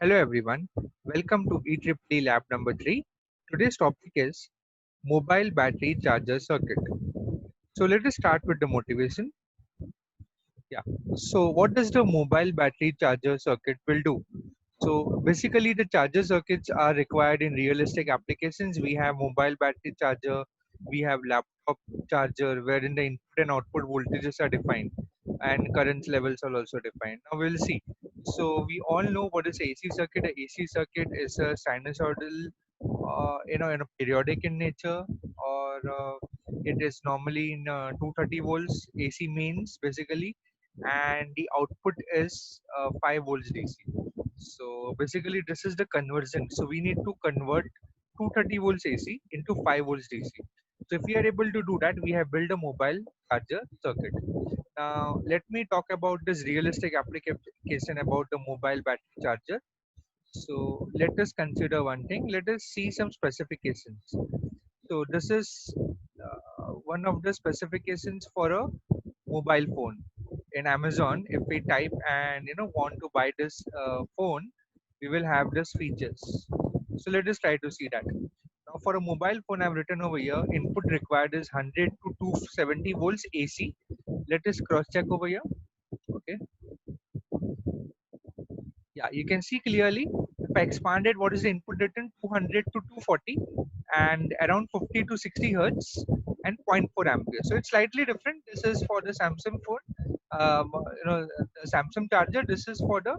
Hello everyone, welcome to EEEE lab number 3. Today's topic is mobile battery charger circuit. So let us start with the motivation. Yeah. So what does the mobile battery charger circuit will do? So basically the charger circuits are required in realistic applications. We have mobile battery charger, we have laptop charger wherein the input and output voltages are defined and current levels are also defined. Now we'll see. So we all know what is AC circuit. A AC circuit is a sinusoidal, in a periodic in nature, or it is normally in 230 volts AC mains basically, and the output is 5 volts DC. So basically, this is the conversion. So we need to convert 230 volts AC into 5 volts DC. So if we are able to do that, we have built a mobile charger circuit. Now let me talk about this realistic application about the mobile battery charger. So let us consider one thing. Let us see some specifications. So this is one of the specifications for a mobile phone. In Amazon, if we type and want to buy this phone, we will have this features. So let us try to see that. Now for a mobile phone, I've written over here input required is 100 to 270 volts AC. Let us cross check over here. Okay, yeah, you can see clearly if I expanded what is the input written 200 to 240 and around 50 to 60 hertz and zero point 0.4 amperes. So it's slightly different. This is for the Samsung phone, the Samsung charger. This is for the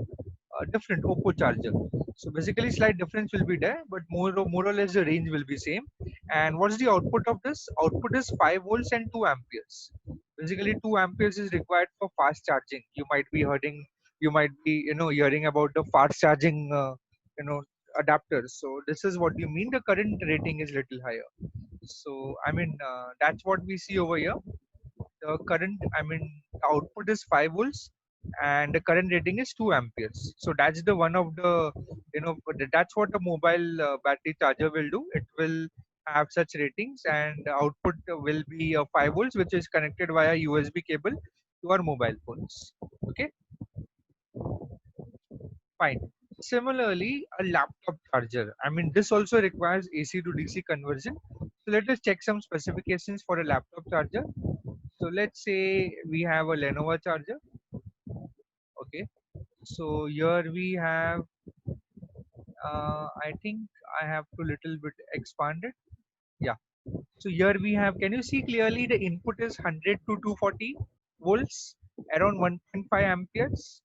different Oppo charger. So basically slight difference will be there, but more or less the range will be same. And what's the output of this? Output is 5 volts and 2 amperes. Basically 2 amperes is required for fast charging. You might be hearing about the fast charging you know adapters. So this is what you mean. The current rating is little higher. So I mean that's what we see over here. The current, I mean, the output is 5 volts and the current rating is 2 amperes. So that's the one of the, that's what the mobile battery charger will do. It will have such ratings, and the output will be 5 volts, which is connected via USB cable to our mobile phones. Okay, fine. Similarly, a laptop charger. I mean, this also requires AC to DC conversion. So let us check some specifications for a laptop charger. So let's say we have a Lenovo charger. Okay, so here we have, I think I have to little bit expand it. Yeah. So here we have, can you see clearly the input is 100 to 240 volts, around 1.5 amperes,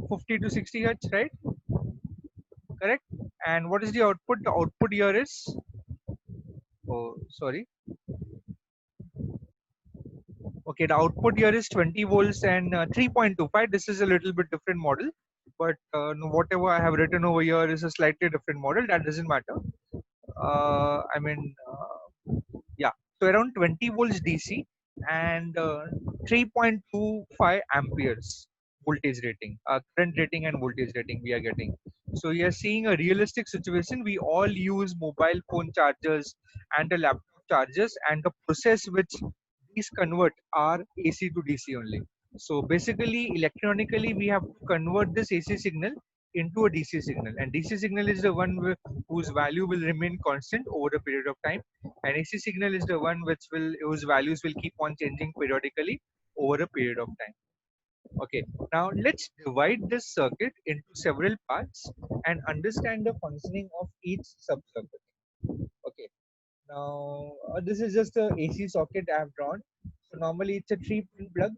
50 to 60 hertz, right? Correct. And what is the output? The output here is, oh, sorry. Okay, the output here is 20 volts and 3.25. This is a little bit different model, but no, whatever I have written over here is a slightly different model. That doesn't matter. I mean, yeah. So around 20 volts DC and 3.25 amperes voltage rating, current rating and voltage rating we are getting. So we are seeing a realistic situation. We all use mobile phone chargers and the laptop chargers, and the process which these convert are AC to DC only. So basically, electronically, we have to convert this AC signal into a DC signal, and DC signal is the one whose value will remain constant over a period of time, and AC signal is the one whose values will keep on changing periodically over a period of time. Okay, now let's divide this circuit into several parts and understand the functioning of each sub-circuit. Okay, now this is just a AC socket I have drawn. So normally it's a 3-pin plug.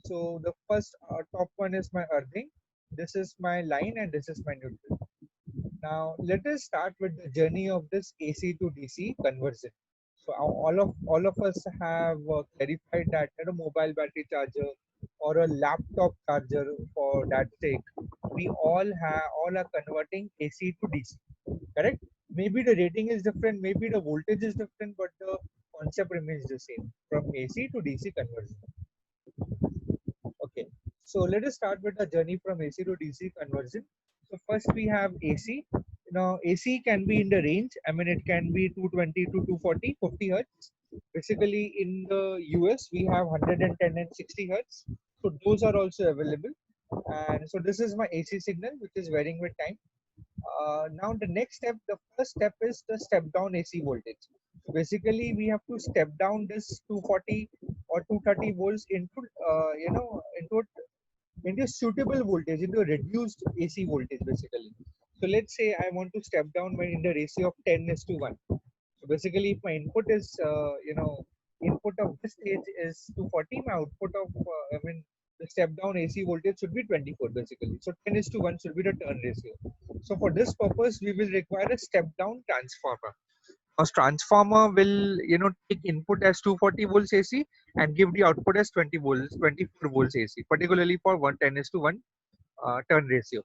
So the first top one is my earthing. This is my line and this is my neutral. Now let us start with the journey of this AC to DC conversion. So all of us have clarified that a mobile battery charger or a laptop charger, for that sake, we all are converting AC to DC. Correct? Maybe the rating is different, maybe the voltage is different, but the concept remains the same from AC to DC conversion. Okay, so let us start with the journey from AC to DC conversion. So first we have AC. Now AC can be in the range. I mean, it can be 220 to 240, 50 hertz. Basically, in the US we have 110 and 60 hertz. So those are also available. And so this is my AC signal, which is varying with time. Now the next step, the first step is the step down AC voltage. So basically we have to step down this 240 or 230 volts into into a suitable voltage, into a reduced AC voltage basically. So let's say I want to step down my in the ratio of 10:1. So basically, if my input is, input of this stage is 240, my output of, the step down AC voltage should be 24 basically. So 10:1 should be the turn ratio. So for this purpose, we will require a step down transformer. A transformer will, take input as 240 volts AC and give the output as 20 volts, 24 volts AC, particularly for 110:1 turn ratio.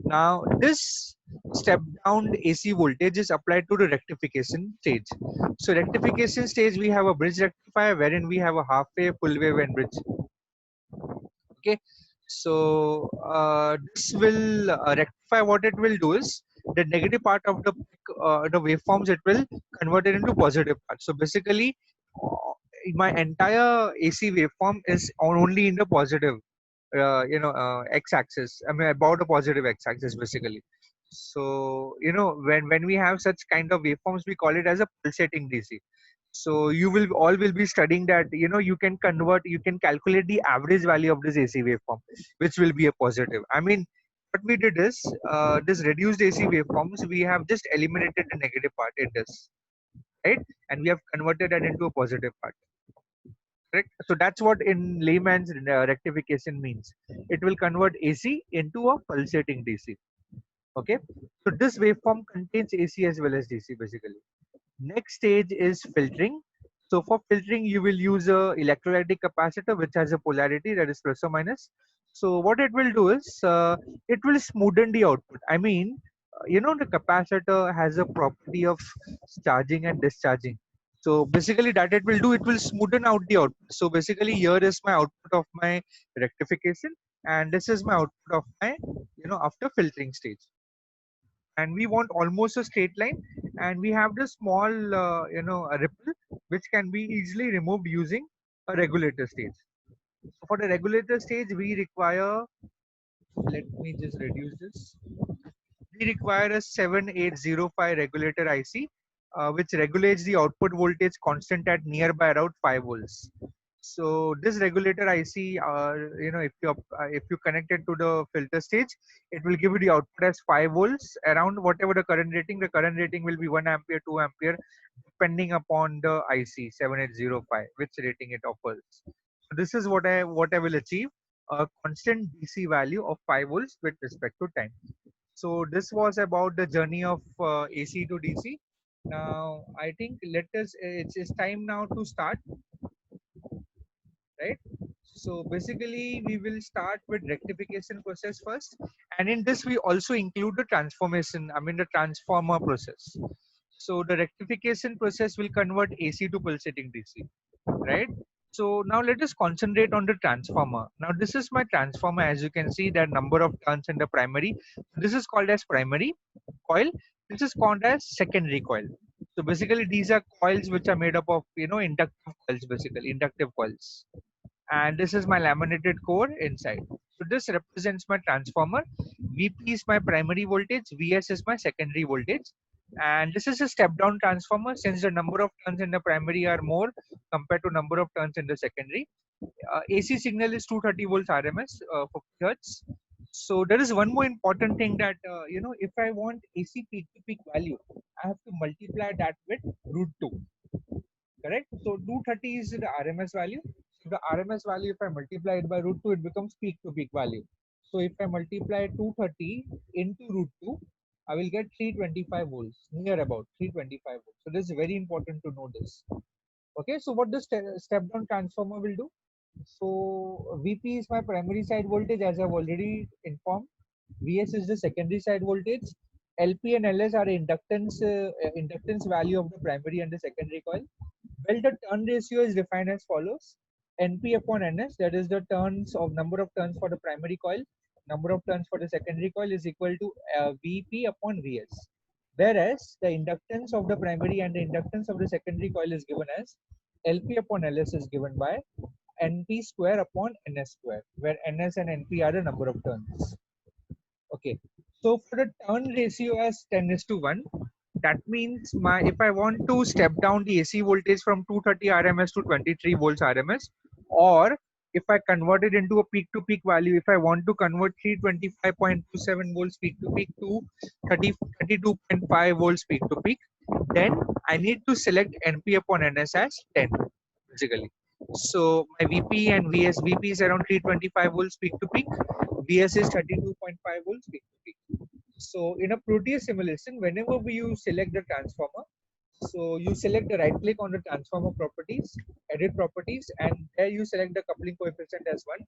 Now, this step down AC voltage is applied to the rectification stage. So, rectification stage, we have a bridge rectifier wherein we have a half wave, full wave, and bridge. Okay, so this will rectify. What it will do is the negative part of the waveforms, it will convert it into positive part. So basically, uh, my entire AC waveform is only in the positive, x-axis. I mean, about a positive x-axis basically. So when we have such kind of waveforms, we call it as a pulsating DC. So you will be studying that, you can convert, you can calculate the average value of this AC waveform, which will be a positive. I mean, what we did is, this reduced AC waveforms, we have just eliminated the negative part in this, right? And we have converted that into a positive part. Correct. So that's what in layman's rectification means. It will convert AC into a pulsating DC. Okay. So this waveform contains AC as well as DC basically. Next stage is filtering. So for filtering, you will use a electrolytic capacitor which has a polarity that is plus or minus. So what it will do is, it will smoothen the output. I mean, the capacitor has a property of charging and discharging. So basically that it will do, it will smoothen out the output. So basically here is my output of my rectification, and this is my output of my, after filtering stage. And we want almost a straight line, and we have this small, a ripple which can be easily removed using a regulator stage. So for the regulator stage, we require, let me just reduce this, we require a 7805 regulator IC, which regulates the output voltage constant at nearby around 5 volts. So this regulator IC, if you connect it to the filter stage, it will give you the output as 5 volts around whatever the current rating. The current rating will be 1 ampere, 2 ampere, depending upon the IC 7805, which rating it offers. So this is what I will achieve, a constant DC value of 5 volts with respect to time. So this was about the journey of AC to DC. Now I think it's time now to start, right? So basically we will start with rectification process first, and in this we also include the transformation, I mean the transformer process. So the rectification process will convert AC to pulsating DC, right? So now let us concentrate on the transformer. Now this is my transformer. As you can see, that number of turns in the primary. This is called as primary coil. This is called as secondary coil. So basically these are coils which are made up of, inductive coils, basically inductive coils. And this is my laminated core inside. So this represents my transformer. VP is my primary voltage, VS is my secondary voltage. And this is a step down transformer, since the number of turns in the primary are more compared to number of turns in the secondary. AC signal is 230 volts RMS, 50 hertz. So there is one more important thing that, if I want AC peak to peak value, I have to multiply that with root 2. Correct? So 230 is the RMS value. So the RMS value, if I multiply it by root 2, it becomes peak to peak value. So if I multiply 230 into root 2, I will get 325 volts, near about 325 volts. So this is very important to know this. Okay, so what this step down transformer will do? So VP is my primary side voltage, as I've already informed. VS is the secondary side voltage. LP and LS are inductance value of the primary and the secondary coil. Well, the turn ratio is defined as follows: NP upon NS, that is the turns of number of turns for the primary coil, number of turns for the secondary coil, is equal to VP upon VS. Whereas the inductance of the primary and the inductance of the secondary coil is given as LP upon LS is given by NP square upon NS square, where NS and NP are the number of turns. Okay, so for the turn ratio as 10 is to 1, that means my if I want to step down the AC voltage from 230 RMS to 23 volts RMS, or if I convert it into a peak to peak value, if I want to convert 325.27 volts peak to peak to 32.5 volts peak to peak, then I need to select NP upon NS as 10 basically. So my VP and VP is around 325 volts peak to peak, VS is 32.5 volts peak to peak. So in a Proteus simulation, whenever you select the transformer, so you select the right click on the transformer properties, edit properties, and there you select the coupling coefficient as 1.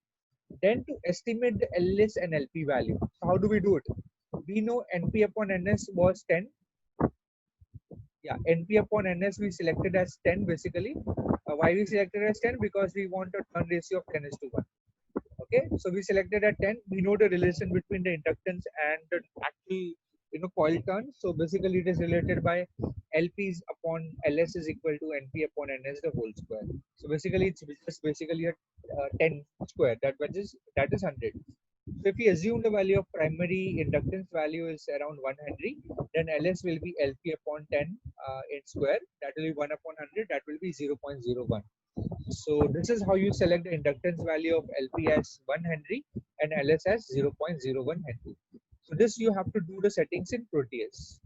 Then to estimate the LS and LP value. So how do we do it? We know NP upon NS was 10. Yeah, NP upon NS we selected as 10 basically. Why we selected as 10? Because we want a turn ratio of 10 is to 1. Okay, so we selected at 10. We know the relation between the inductance and the actual coil turn. So basically it is related by LPs upon LS is equal to NP upon NS the whole square. So basically it's just basically a 10 square, that is 100. So if we assume the value of primary inductance value is around 1 Henry, then LS will be LP upon 10 in square, that will be 1 upon 100, that will be 0.01. So this is how you select the inductance value of LP as 1 Henry and LS as 0.01 Henry. So this you have to do the settings in Proteus.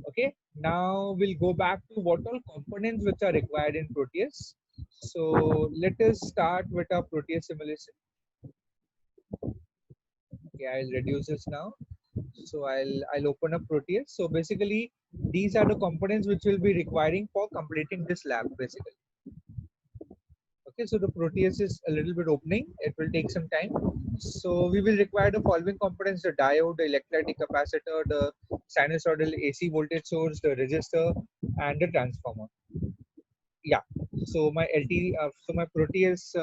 Okay, now we'll go back to what all components which are required in Proteus. So let us start with our Proteus simulation. Okay, I'll reduce this now. So I'll open up Proteus. So basically these are the components which will be requiring for completing this lab basically. Okay, so the Proteus is a little bit opening. It will take some time. So we will require the following components: the diode, the electrolytic capacitor, the sinusoidal AC voltage source, the resistor, and the transformer. Yeah. So my so my Proteus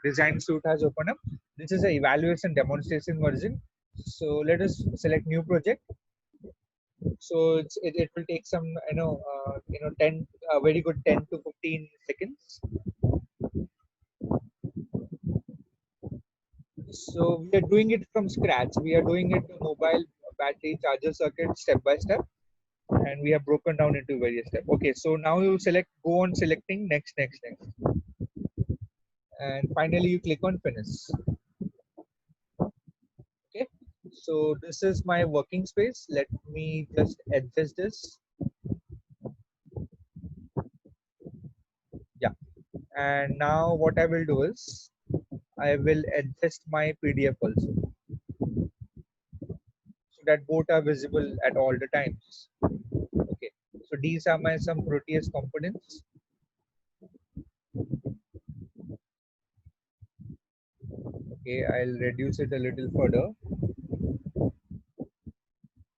design suite has opened up. This is an evaluation demonstration version. So let us select new project. So it will take some 10 very good 10 to 15 seconds. So we are doing it from scratch. We are doing it the mobile battery charger circuit step by step, and we have broken down into various steps. Okay, so now you go on selecting next, and finally you click on finish. Okay, so this is my working space. Let me just adjust this. Yeah, and now what I will do is I will adjust my PDF also, so that both are visible at all the times. Okay, so these are my some Proteus components. Okay, I'll reduce it a little further.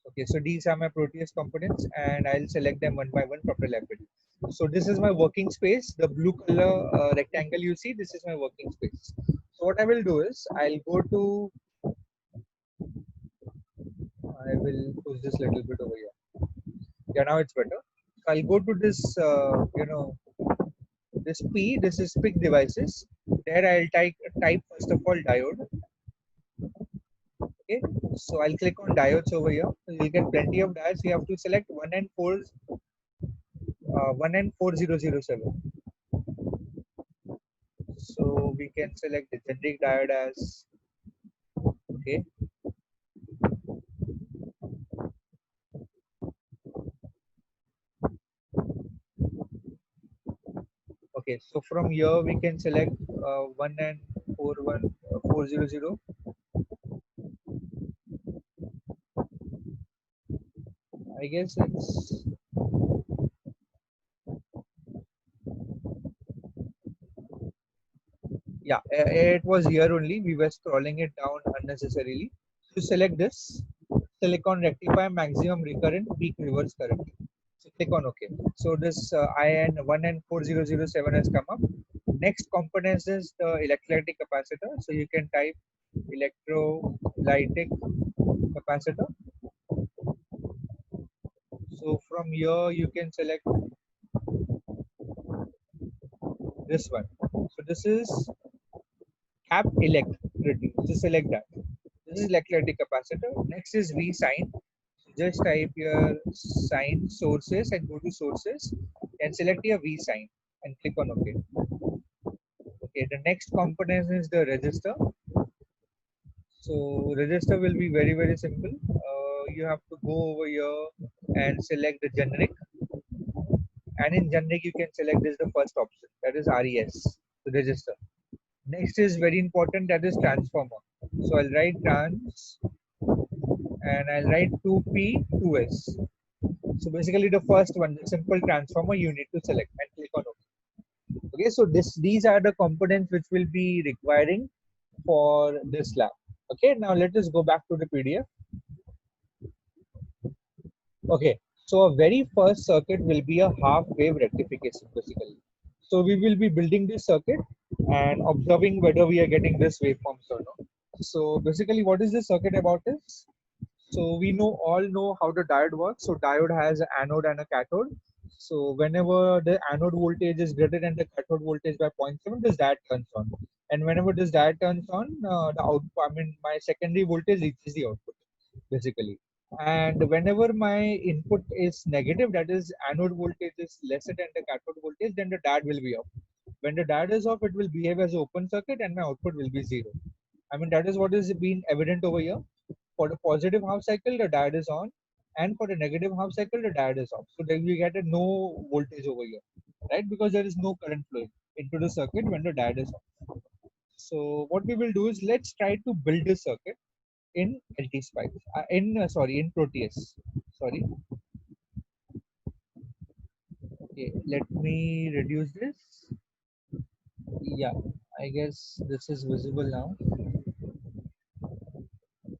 Okay, so these are my Proteus components, and I'll select them one by one for reliability. So this is my working space. The blue color rectangle you see, this is my working space. So what I will do is I'll go to, I will push this little bit over here. Yeah, now it's better. So I'll go to this, this P. This is pick devices. There I'll type first of all diode. Okay, so I'll click on diodes over here. So you'll get plenty of diodes. You have to select 1N4007. So we can select the generic diode as, okay. Okay, so from here we can select 1N41400. I guess it's, yeah, it was here only. We were scrolling it down unnecessarily. So select this, select on rectify maximum recurrent peak reverse current. So click on OK. So this IN1N4007 has come up. Next components is the electrolytic capacitor. So you can type electrolytic capacitor. So from here you can select this one. So this is cap electricity. Just select that. This is electrolytic capacitor. Next is V sign. Just type your sign sources and go to sources and select your V sign and click on OK. Okay, the next component is the resistor. So resistor will be very simple. You have to go over here and select the generic, and in generic you can select this the first option, that is RES, the resistor. Next is very important, that is transformer. So I'll write trans and I'll write 2P 2S. So basically the first one, the simple transformer, you need to select and click on OK. Okay, so these are the components which will be requiring for this lab. Okay, now let us go back to the PDF. Okay, so a very first circuit will be a half wave rectification basically. So we will be building this circuit and observing whether we are getting this waveforms or not. So basically what is this circuit about is, so we all know how the diode works. So diode has an anode and a cathode. So whenever the anode voltage is greater than the cathode voltage by 0.7, this diode turns on. And whenever this diode turns on, the output, I mean my secondary voltage reaches the output basically. And whenever my input is negative, that is anode voltage is lesser than the cathode voltage, then the diode will be off. When the diode is off, it will behave as an open circuit and my output will be zero. I mean, that is what is being evident over here. For the positive half cycle, the diode is on, and for the negative half cycle, the diode is off. So then we get a no voltage over here, right? Because there is no current flowing into the circuit when the diode is on. So what we will do is, let's try to build this circuit in LT-Spice, in Proteus. Sorry. Okay, let me reduce this. Yeah, I guess this is visible now.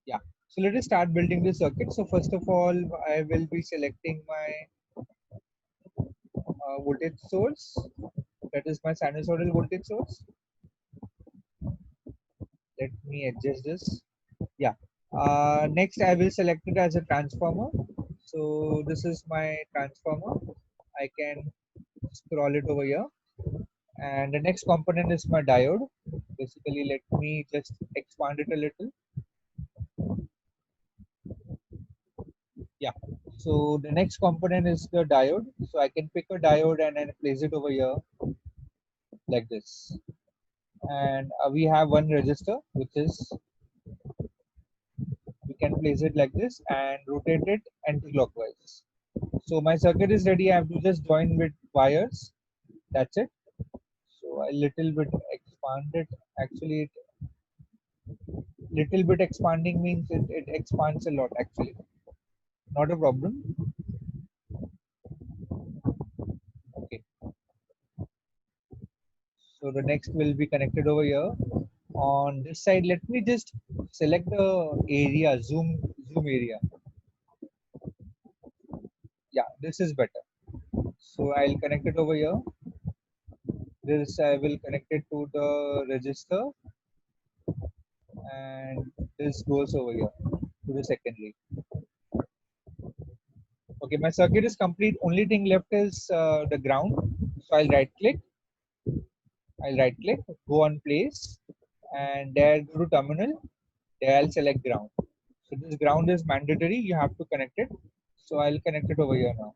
Yeah. So let us start building this circuit. So first of all, I will be selecting my voltage source. That is my sinusoidal voltage source. Let me adjust this. Yeah. Next, I will select it as a transformer. So this is my transformer. I can scroll it over here. And the next component is my diode. Basically, let me just expand it a little. Yeah. So the next component is the diode. So I can pick a diode and then place it over here like this. And we have one resistor, which is, we can place it like this and rotate it anti-clockwise. So my circuit is ready. I have to just join with wires. That's it. So a little bit expand it. Actually, little bit expanding means it expands a lot actually. Not a problem. Okay. So the next will be connected over here. On this side, let me just select the area, zoom area. Yeah, this is better. So I'll connect it over here. This I will connect it to the register, and this goes over here to the secondary. Okay, my circuit is complete. Only thing left is the ground. So I'll right click, go on place, and there go to terminal. There I'll select ground. So this ground is mandatory. You have to connect it. So I'll connect it over here now.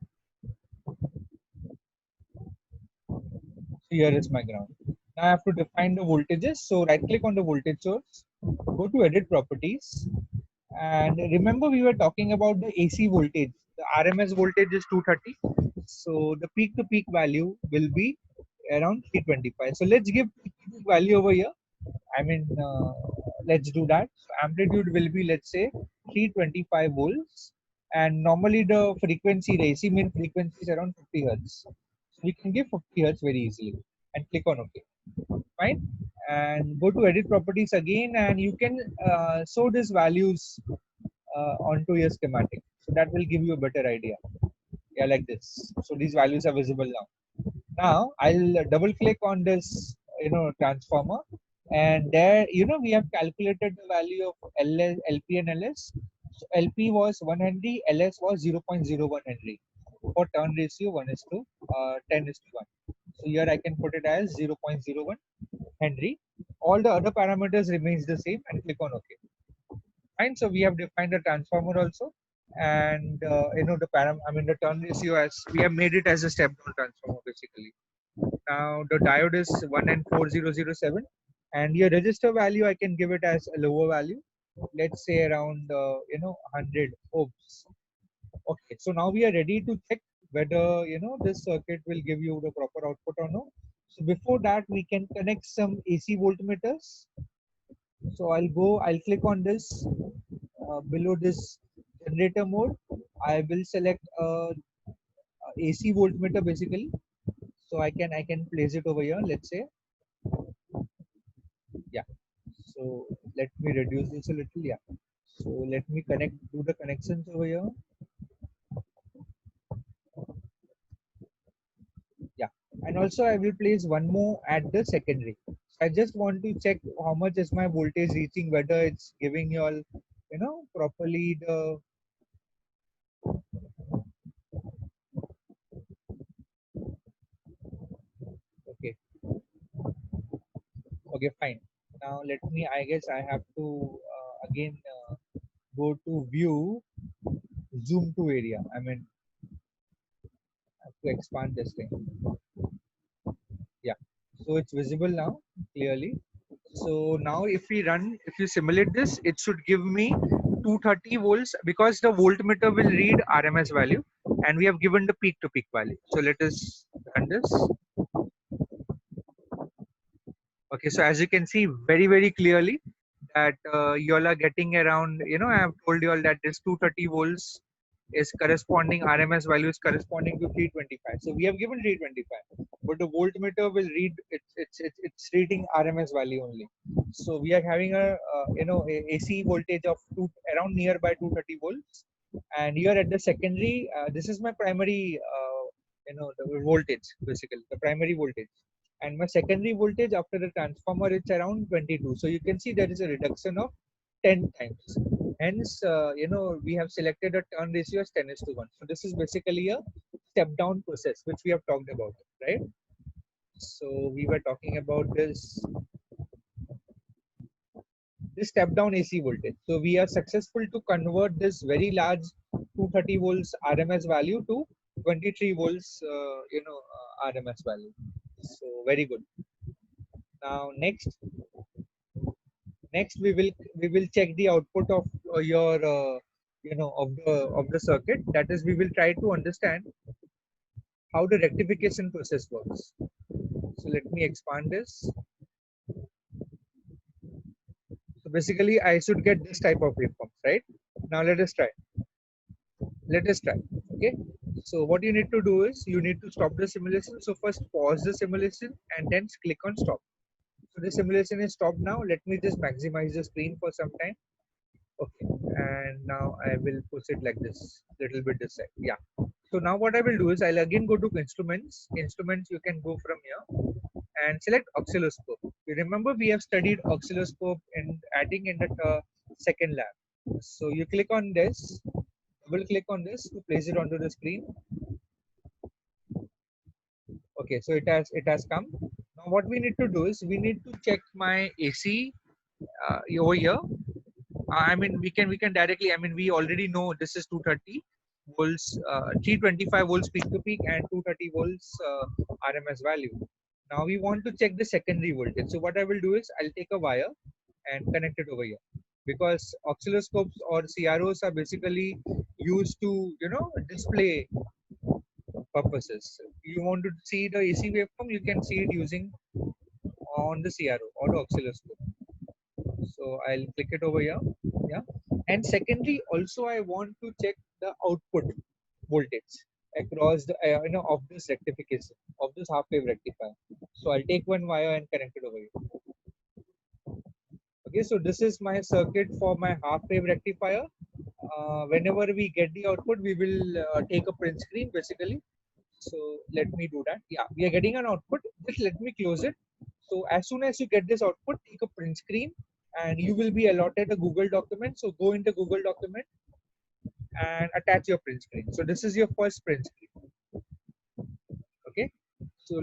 So here is my ground. Now I have to define the voltages. So right click on the voltage source, go to edit properties, and remember we were talking about the AC voltage. The RMS voltage is 230. So the peak to peak value will be around 325. So let's give peak to peak value over here. I mean, let's do that. So amplitude will be, let's say, 325 volts. And normally the frequency, the AC mean frequency is around 50 hertz. So we can give 50 hertz very easily and click on OK. Fine. And go to edit properties again, and you can show these values onto your schematic. So that will give you a better idea. Yeah, like this. So these values are visible now. Now I'll double click on this, transformer, and there, we have calculated the value of LS, LP and LS. So LP was 1 Henry, LS was 0.01 Henry. For turn ratio 1 is to 10 is to 1. So here I can put it as 0.01. Henry. All the other parameters remains the same and click on OK. Fine. So we have defined the transformer also, and the turn ratio as we have made it as a step down transformer basically. Now the diode is 1N4007, and your resistor value I can give it as a lower value. Let's say around 100 ohms. Okay, so now we are ready to check whether this circuit will give you the proper output or no. So before that, we can connect some AC voltmeters. So I'll click on this below this generator mode. I will select AC voltmeter basically. So I can place it over here. Let's say, yeah. So let me reduce this a little. Yeah. So let me do the connections over here. Yeah, and also I will place one more at the secondary. I just want to check how much is my voltage reaching, whether it's giving you all properly the. Okay, okay, fine. Now let me, I guess I have to again go to view, zoom to area. I mean, I have to expand this thing. Yeah, so it's visible now clearly. So now if you simulate this, it should give me 230 volts because the voltmeter will read RMS value and we have given the peak to peak value. So let us run this. Okay, so as you can see very clearly that you all are getting around, I have told you all that this 230 volts is corresponding, RMS value is corresponding to 325. So we have given 325, but the voltmeter will read it's reading RMS value only. So we are having a AC voltage of around nearby 230 volts, and here at the secondary, this is my primary the voltage basically, the primary voltage, and my secondary voltage after the transformer is around 22. So you can see there is a reduction of 10 times. Hence, we have selected a turn ratio as 10:1. So this is basically a step down process, which we have talked about, right? So we were talking about this step down AC voltage. So we are successful to convert this very large 230 volts RMS value to 23 volts, RMS value. So very good. Now next we will check the output of your of the circuit. That is, we will try to understand how the rectification process works. So let me expand this. So basically I should get this type of waveforms, right? Now let us try. Okay, so what you need to do is you need to stop the simulation. So first pause the simulation and then click on stop. So the simulation is stopped now. Let me just maximize the screen for some time. Okay, and now I will push it like this, little bit this side. Yeah. So now what I will do is I'll again go to instruments. Instruments, you can go from here and select oscilloscope. You remember we have studied oscilloscope in adding in the second lab. So you click on this, double click on this to place it onto the screen. Okay, so it has come. Now what we need to do is we need to check my AC over here. I mean, we can directly. I mean, we already know this is 230 volts, 325 volts peak to peak, and 230 volts RMS value. Now we want to check the secondary voltage. So what I will do is I'll take a wire and connect it over here, because oscilloscopes or CROs are basically used to display purposes. You want to see the AC waveform, you can see it using on the CRO or the oscilloscope. So I'll click it over here. Yeah. And secondly, also I want to check the output voltage across the of this rectification, of this half wave rectifier. So I'll take one wire and connect it over here. Okay, so this is my circuit for my half wave rectifier. Whenever we get the output, we will take a print screen basically. So let me do that. Yeah, we are getting an output. Just let me close it. So as soon as you get this output, take a print screen and you will be allotted a Google document. So go into Google document and attach your print screen. So this is your first print screen. Okay. So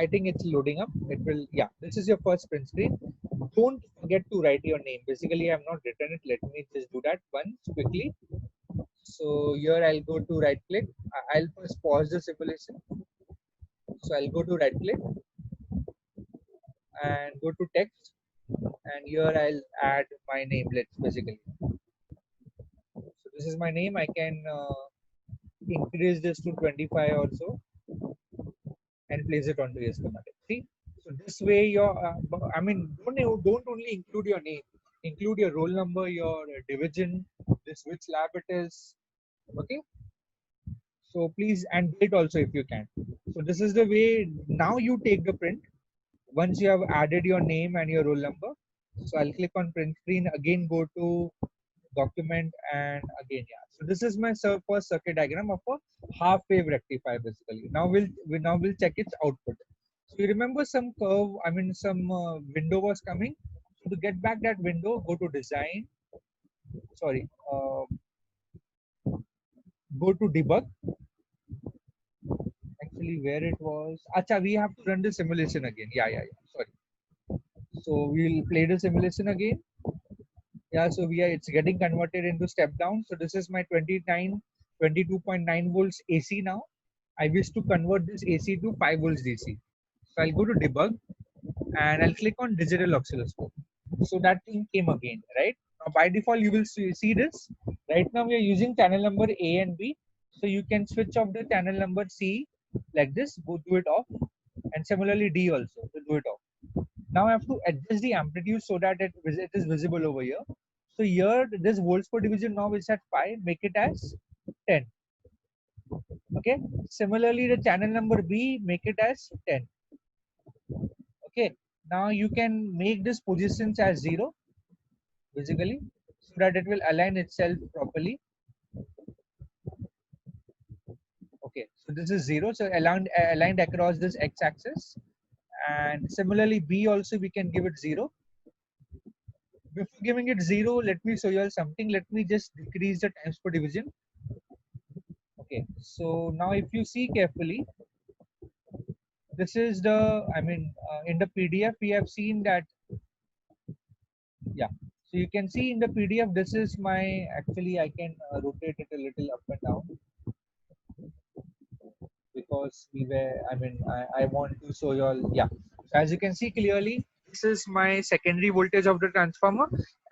I think it's loading up. It will, yeah, this is your first print screen. Don't forget to write your name. Basically, I have not written it. Let me just do that once quickly. So here I'll go to right click. I'll first pause the simulation. So I'll go to right click and go to text, and here I'll add my name. Let's basically. So this is my name. I can increase this to 25 or so and place it onto your schematic. See, so this way your, I mean, don't only include your name, include your roll number, your division, this which lab it is. Okay. So please, and date also if you can. So this is the way now you take the print once you have added your name and your roll number. So I'll click on print screen, again go to document, and again, yeah. So this is my first circuit diagram of a half wave rectifier basically. Now we'll check its output. So you remember some curve, I mean some window was coming. So to get back that window, go to design, sorry, go to debug. Actually, where it was, acha, we have to run the simulation again. Yeah, sorry. So we'll play the simulation again. Yeah, so it's getting converted into step down. So this is my 22.9 volts AC now. I wish to convert this AC to 5 volts DC. So I'll go to debug and I'll click on digital oscilloscope. So that thing came again, right? Now by default, you will see this. Right now we are using channel number A and B. So you can switch off the channel number C like this, go do it off. And similarly D also, to do it off. Now I have to adjust the amplitude so that it is visible over here. So here, this volts per division now is at 5, make it as 10. Okay. Similarly, the channel number B, make it as 10. Okay. Now you can make this positions as 0, basically, so that it will align itself properly. Okay. So this is 0. So aligned across this x-axis. And similarly, B also we can give it 0. Before giving it 0, let me show you all something. Let me just decrease the times per division. Okay, so now if you see carefully, this is the, I mean, in the PDF, we have seen that, yeah. So you can see in the PDF, this is my, actually, I can rotate it a little up and down because we were, I mean, I want to show you all, yeah. So as you can see clearly, this is my secondary voltage of the transformer,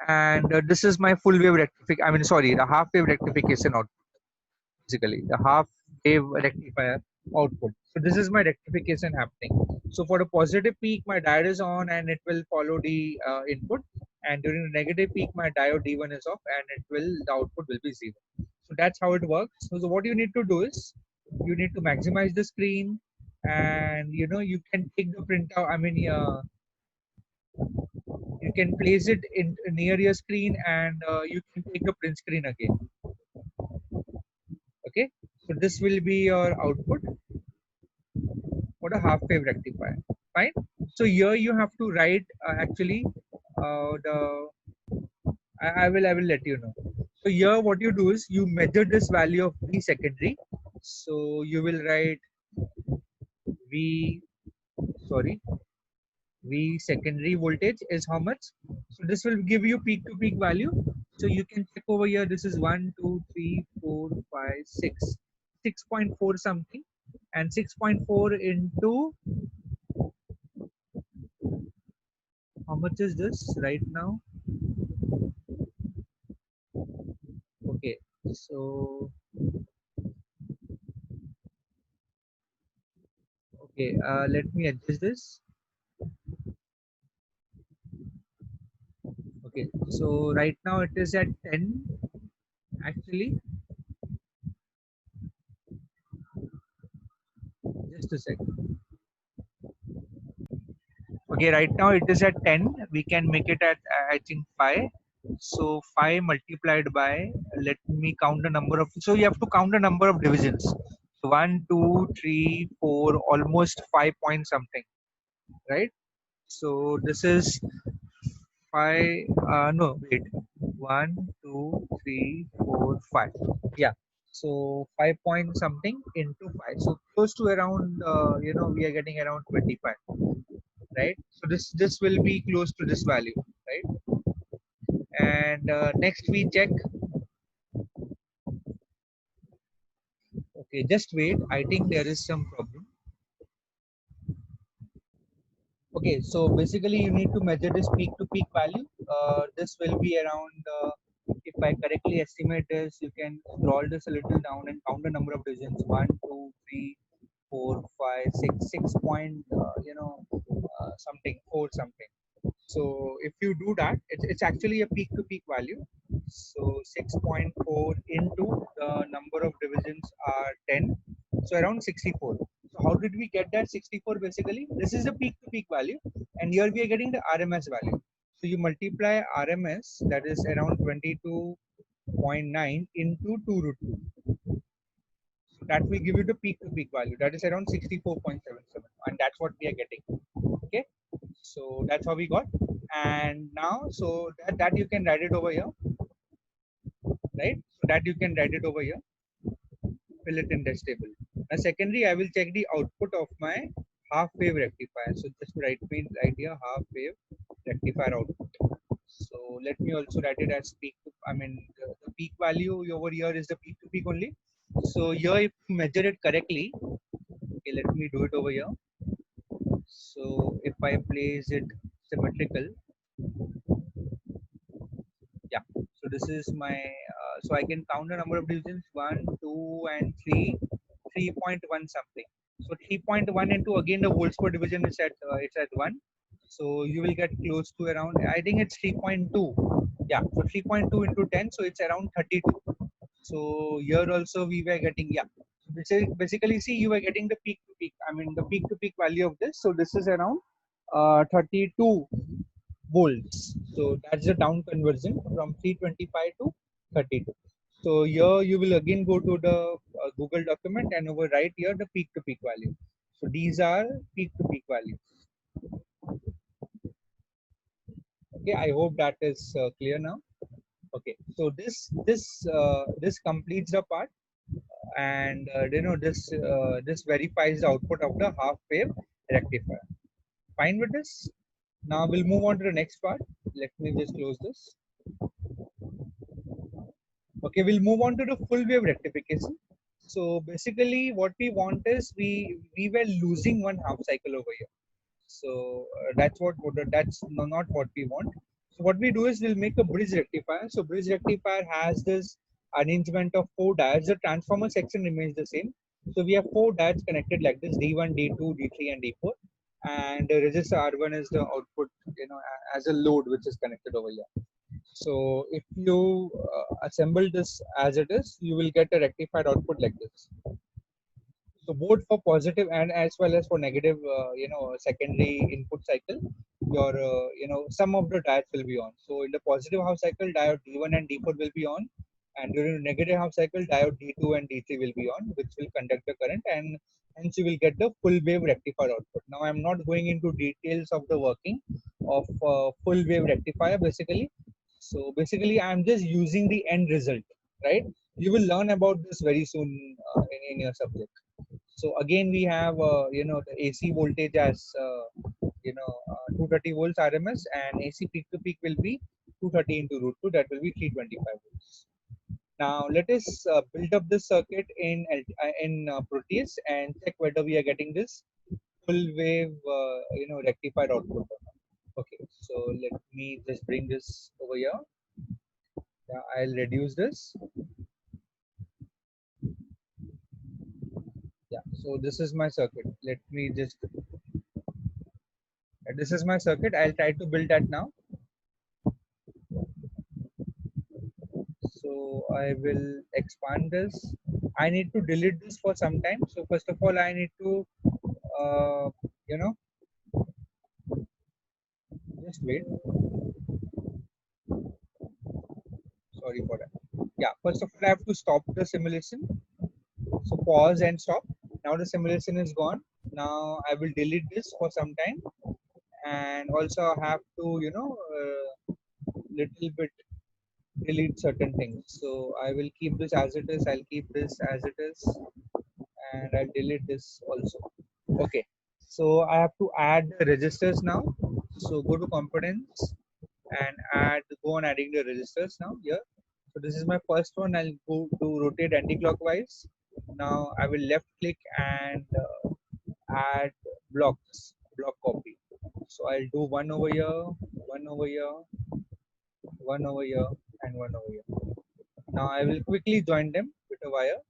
and this is my full wave rectification, I mean, sorry, the half wave rectification output. Basically the half wave rectifier output. So this is my rectification happening. So for the positive peak, my diode is on and it will follow the input, and during the negative peak, my diode D1 is off and the output will be 0. So that's how it works. So what you need to do is you need to maximize the screen, and you can take the printout, I mean, you can place it in near your screen, and you can take the print screen again. Okay, so this will be your output for the half wave rectifier. Fine. So here you have to write actually the I will let you know. So here what you do is you measure this value of V secondary. So you will write V, sorry, V secondary voltage is how much. So this will give you peak to peak value. So you can check over here. This is 1, 2, 3, 4, 5, 6, 6.4 something, and 6.4 into, how much is this right now? Okay, so okay, let me adjust this. Okay, so right now it is at 10 actually. Just a second. Okay, right now it is at 10. We can make it at I think 5. So 5 multiplied by, let me count the number of, so you have to count the number of divisions. So 1, 2, 3, 4, almost 5 point something, right? So this is 5, no, wait, 1, 2, 3, 4, 5. Yeah. So 5 point something into 5, so close to around we are getting around 25, right? So this will be close to this value, right? And next we check. Okay, just wait, I think there is some problem. Okay, so basically you need to measure this peak to peak value. This will be around, if I correctly estimate this, you can scroll this a little down and count the number of divisions: 1, 2, 3, 4, 5, 6, 6 point, something, 4 something. So if you do that, it's actually a peak to peak value. So 6.4 into the number of divisions are 10, so around 64. So how did we get that 64? Basically, this is the peak to peak value, and here we are getting the RMS value. So you multiply RMS, that is around 22.9 into 2 root 2. So that will give you the peak to peak value. That is around 64.77, and that's what we are getting. Okay, so that's how we got. And now, so that you can write it over here, right? So that you can write it over here, fill it in this table. Now secondary, I will check the output of my half wave rectifier. So just write me right here, half wave rectifier output. So let me also write it as peak to, I mean the peak value over here is the peak to peak only. So here if you measure it correctly, okay, let me do it over here. So if I place it symmetrical, yeah, so this is my so I can count the number of divisions: 1, 2 and 3, 3.1 something. So 3.1 into, again, the volts per division is at it's at 1, so you will get close to around, I think it's 3.2. Yeah, so 3.2 into 10, so it's around 32. So here also we were getting, yeah, basically see, you were getting the peak to peak, I mean the peak to peak value of this. So this is around 32 volts. So that's the down conversion from 325 to 32. So here you will again go to the Google document and over right here the peak to peak value. So these are peak to peak values. Okay, I hope that is clear now. Okay, so this completes the part, and this verifies the output of the half wave rectifier. Fine with this? Now we'll move on to the next part. Let me just close this. Okay, we'll move on to the full wave rectification. So basically, what we want is we were losing one half cycle over here. So that's not what we want. So what we do is we'll make a bridge rectifier. So bridge rectifier has this arrangement of 4 diodes. The transformer section remains the same. So we have 4 diodes connected like this: D1, D2, D3, and D4. And the resistor R1 is the output, as a load which is connected over here. So if you assemble this as it is, you will get a rectified output like this. So both for positive and as well as for negative, secondary input cycle, your, some of the diodes will be on. So in the positive half cycle, diode D1 and D4 will be on, and during the negative half cycle, diode D2 and D3 will be on, which will conduct the current, and hence you will get the full wave rectifier output. Now I'm not going into details of the working of full wave rectifier basically. So basically, I'm just using the end result, right? You will learn about this very soon in your subject. So again, we have the AC voltage as 230 volts RMS, and AC peak to peak will be 230 into root 2. That will be 325 volts. Now let us build up this circuit in Proteus and check whether we are getting this full wave rectified output or not. Okay, so let me just bring this over here. Yeah, I'll reduce this. Yeah, so this is my circuit. Let me just, this is my circuit. I'll try to build that now. So I will expand this. I need to delete this for some time. So first of all, I need to, uh, you know, just wait. Sorry for that. Yeah, first of all, I have to stop the simulation. So pause and stop. Now the simulation is gone. Now I will delete this for some time, and also I have to, little bit delete certain things. So I will keep this as it is. I'll keep this as it is, and I'll delete this also. Okay. So I have to add the registers now. So go to components and go on adding the registers now here. So this is my first one. I'll go to rotate anti-clockwise. Now I will left click and add blocks, block copy. So I'll do one over here, one over here, one over here, and one over here. Now I will quickly join them with a wire.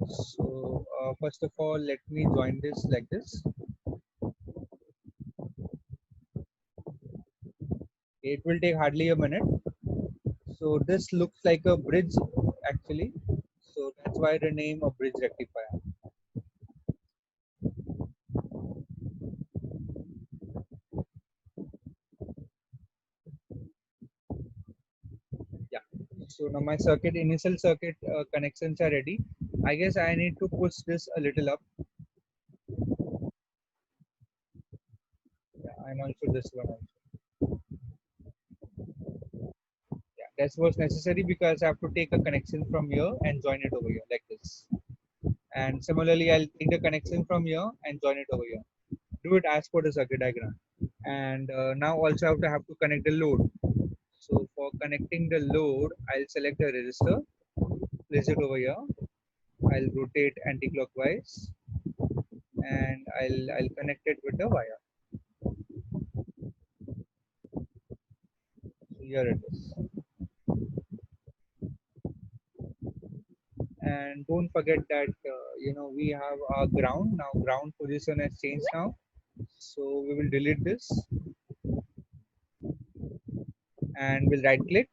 So first of all, let me join this like this. It will take hardly a minute. So this looks like a bridge actually. So that's why the name of bridge rectifier. Yeah. So now my initial circuit connections are ready. I guess I need to push this a little up. Yeah, and also this one also. Yeah, that was necessary because I have to take a connection from here and join it over here like this. And similarly, I'll take the connection from here and join it over here. Do it as per the circuit diagram. And now also have to connect the load. So for connecting the load, I'll select the resistor, place it over here. I'll rotate anti-clockwise, and I'll connect it with the wire. So here it is. And don't forget that we have our ground now. Ground position has changed now. So we will delete this and we'll right click,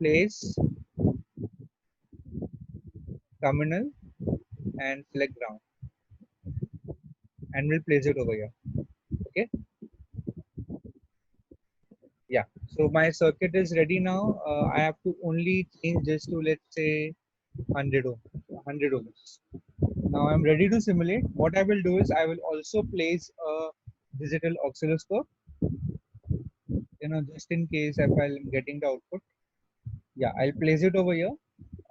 place terminal, and select ground, and we'll place it over here. Okay. Yeah. So my circuit is ready now. I have to only change this to, let's say, 100 ohms. Now I'm ready to simulate. What I will do is I will also place a digital oscilloscope, just in case if I'm getting the output. Yeah, I'll place it over here.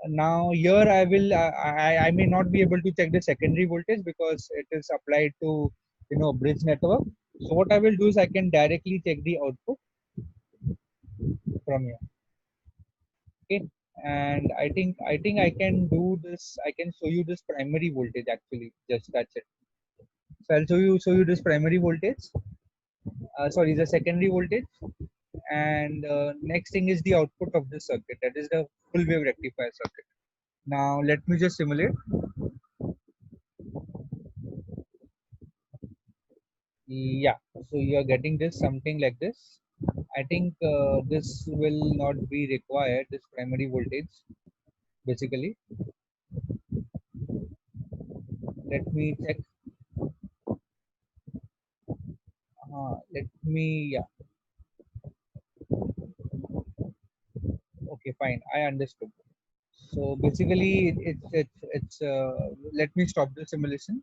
Now here I may not be able to check the secondary voltage because it is applied to bridge network. So what I will do is I can directly check the output from here. Okay. And I think I can do this. I can show you this primary voltage actually. Just that's it. So I'll show you this primary voltage. Sorry, the secondary voltage. And next thing is the output of this circuit. That is the full wave rectifier circuit. Now let me just simulate. Yeah, so you are getting this something like this. I think this will not be required, this primary voltage, basically. Let me check. Yeah, okay, fine. I understood. So basically, let me stop the simulation.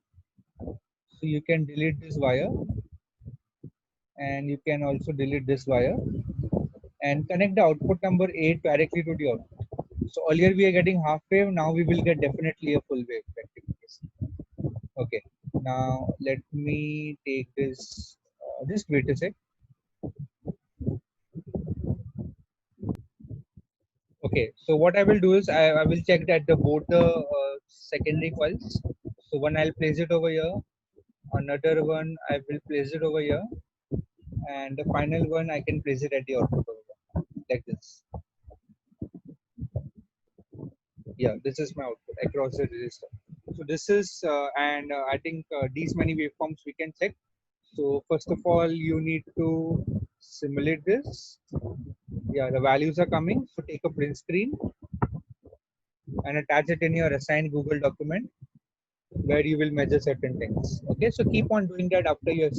So you can delete this wire and you can also delete this wire and connect the output number 8 directly to the output. So earlier we are getting half wave, now we will get definitely a full wave rectification. Okay, now let me take this, just wait a sec. Okay, so what I will do is I will check that the both the secondary coils. So one I'll place it over here, another one I will place it over here, and the final one I can place it at the output over here, like this. Yeah, this is my output across the register. So this is and I think these many waveforms we can check. So first of all, you need to simulate this. Yeah, the values are coming. So take a print screen and attach it in your assigned Google document where you will measure certain things. Okay, so keep on doing that after you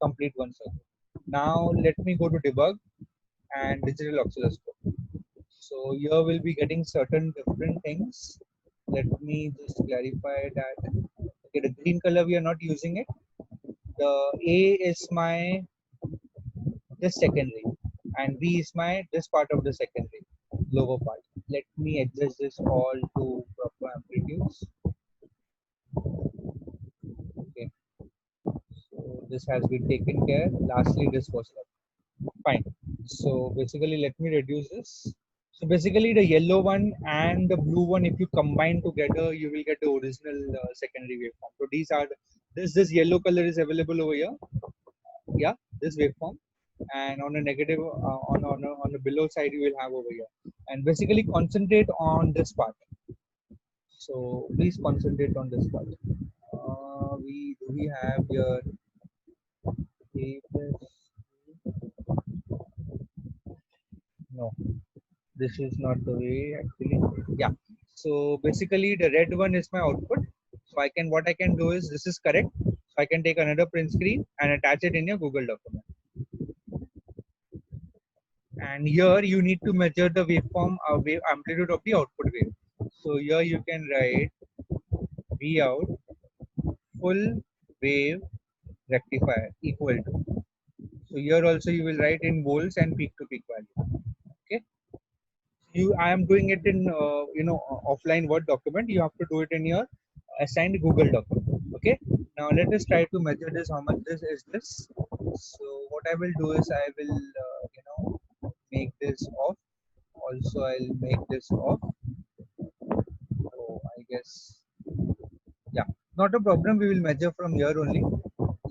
complete one circuit. Now let me go to debug and digital oscilloscope. So here we'll be getting certain different things. Let me just clarify that. Okay, the green color we are not using it. The A is my this secondary and B is my this part of the secondary. lower part. Let me adjust this all to proper amplitudes. Okay, so this has been taken care. Lastly, this was left. Fine. So basically, let me reduce this. So basically, the yellow one and the blue one, if you combine together, you will get the original secondary waveform. So these are this yellow color is available over here. Yeah, this waveform, and on a negative on the below side you will have over here. And basically concentrate on this part. So please concentrate on this part. We have here A plus, no, this is not the way actually. Yeah, so basically the red one is my output. So I can, what I can do is, this is correct, so I can take another print screen and attach it in your Google document. And here you need to measure the waveform wave amplitude of the output wave. So here you can write V out full wave rectifier equal to. So here also you will write in volts and peak to peak value. Okay. I am doing it in offline Word document. You have to do it in your assigned Google document. Okay. Now let us try to measure this. How much this is this? So what I will do is I will make this off. Also I'll make this off. So I guess, yeah, not a problem. We will measure from here only.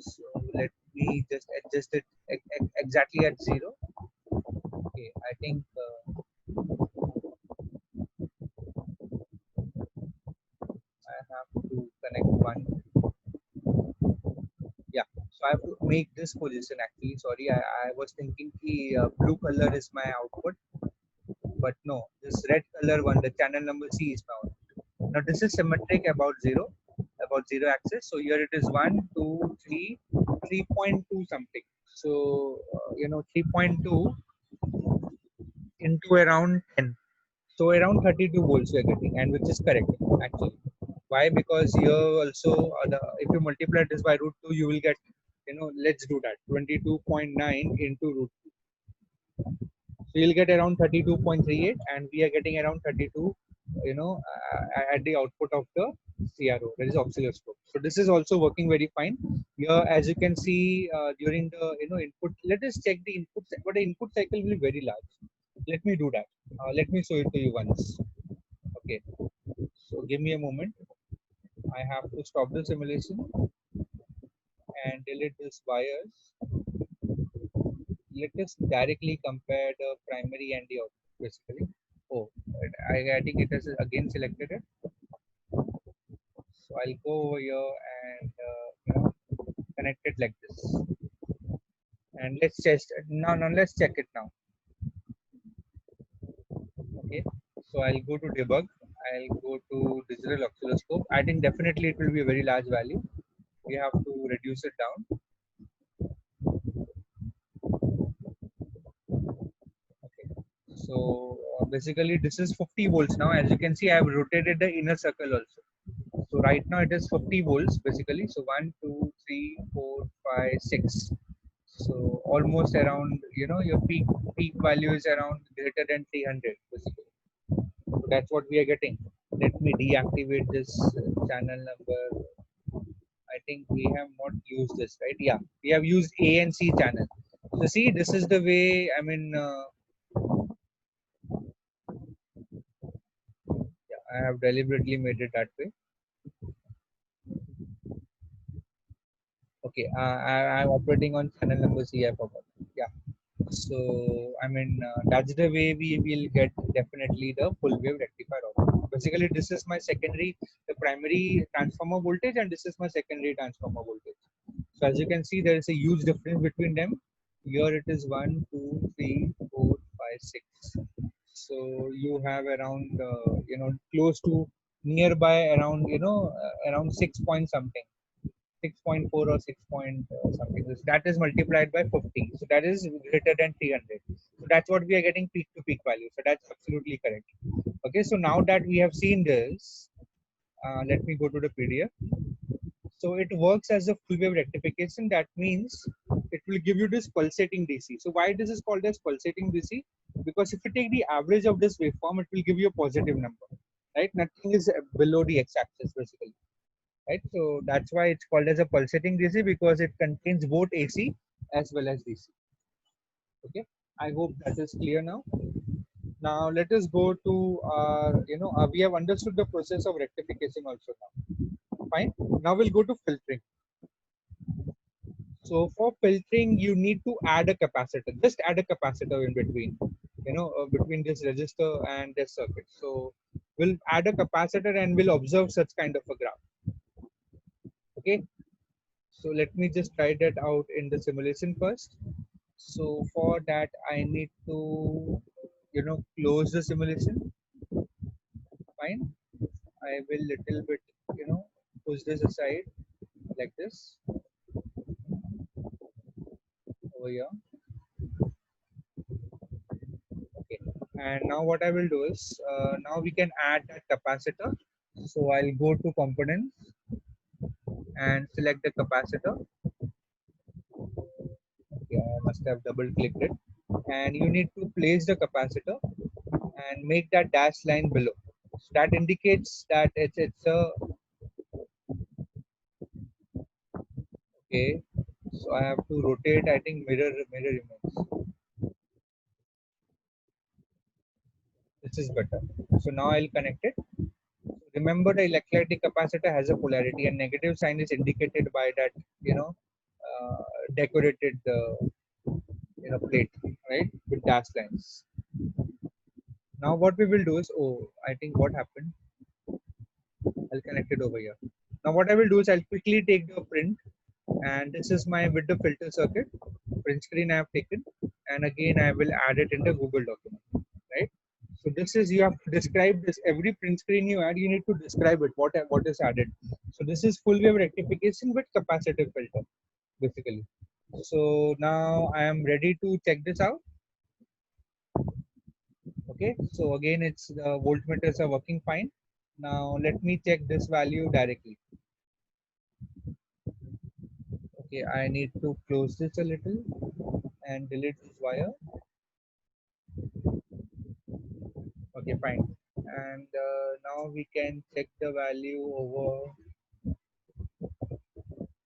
So let me just adjust it exactly at 0. Okay, I think I have to connect one. Yeah, so I have to make this position actually. Sorry, I was thinking the blue color is my output, but no, this red color one, the channel number C is my output. Now this is symmetric about zero axis. So here it is 1, 2, 3, 3.2 something. So 3.2 into around 10. So around 32 volts we are getting, and which is correct actually. Why? Because here also if you multiply this by root 2, you will get, let's do that, 22.9 into root 2. So you'll get around 32.38, and we are getting around 32, at the output of the CRO, that is oscilloscope. So this is also working very fine. Here, as you can see, during the input, let us check the input, but the input cycle will be very large. Let me do that. Let me show it to you once. Okay. So give me a moment. I have to stop the simulation and delete this wires. Let us directly compare the primary and the output basically. Oh, I think it has again selected it. So I'll go over here and connect it like this. And let's test it. Now let's check it now. Okay. So I'll go to debug. I'll go to digital oscilloscope. I think definitely it will be a very large value. We have to reduce it down. Okay. So basically this is 50 volts now. As you can see, I have rotated the inner circle also. So right now it is 50 volts basically. So 1, 2, 3, 4, 5, 6. So almost around, your peak value is around greater than 300 basically. So that's what we are getting. Let me deactivate this channel number. I think we have not used this, right? Yeah, we have used A and C channel. So see, this is the way, I mean, yeah, I have deliberately made it that way. Okay, I'm operating on channel number C, I forgot. Yeah. So, I mean, that's the way we will get definitely the full wave rectifier output. Basically, this is my secondary, the primary transformer voltage, and this is my secondary transformer voltage. So as you can see, there is a huge difference between them. Here it is 1, 2, 3, 4, 5, 6. So you have around, close to nearby around, around 6 point something. 6.4 or 6 point something. So that is multiplied by 50. So that is greater than 300. So that's what we are getting peak to peak value. So that's absolutely correct. Okay, so now that we have seen this, let me go to the PDF. So it works as a full wave rectification. That means it will give you this pulsating DC. So why this is called as pulsating DC? Because if you take the average of this waveform, it will give you a positive number, right? Nothing is below the x-axis basically, right? So that's why it's called as a pulsating DC, because it contains both AC as well as DC. Okay, I hope that is clear now. Now let us go to we have understood the process of rectification also now. Fine. Now we'll go to filtering. So for filtering, you need to add a capacitor. Just add a capacitor in between, between this resistor and this circuit. So we'll add a capacitor and we'll observe such kind of a graph. Okay. So let me just try that out in the simulation first. So for that, I need to, close the simulation. Fine. I will little bit, push this aside like this over here. Okay. And now what I will do is, now we can add that capacitor. So I'll go to components and select the capacitor. Okay, I must have double clicked it. And you need to place the capacitor and make that dash line below. So that indicates that it's a okay. So I have to rotate, I think, mirror image. This is better. So now I'll connect it. Remember, the electrolytic capacitor has a polarity, and negative sign is indicated by that, decorated plate, right, with dash lines. Now what we will do is, oh, I think what happened, I'll connect it over here. Now what I will do is I'll quickly take the print, and this is my with the filter circuit print screen I have taken, and again I will add it in the Google document, right? So this is, you have to describe this, every print screen you add, you need to describe it, what is added. So this is full wave rectification with capacitive filter, basically. So now I am ready to check this out. Okay, so again, it's the voltmeters are working fine. Now let me check this value directly. Okay, I need to close this a little and delete this wire. Okay, fine. And now we can check the value over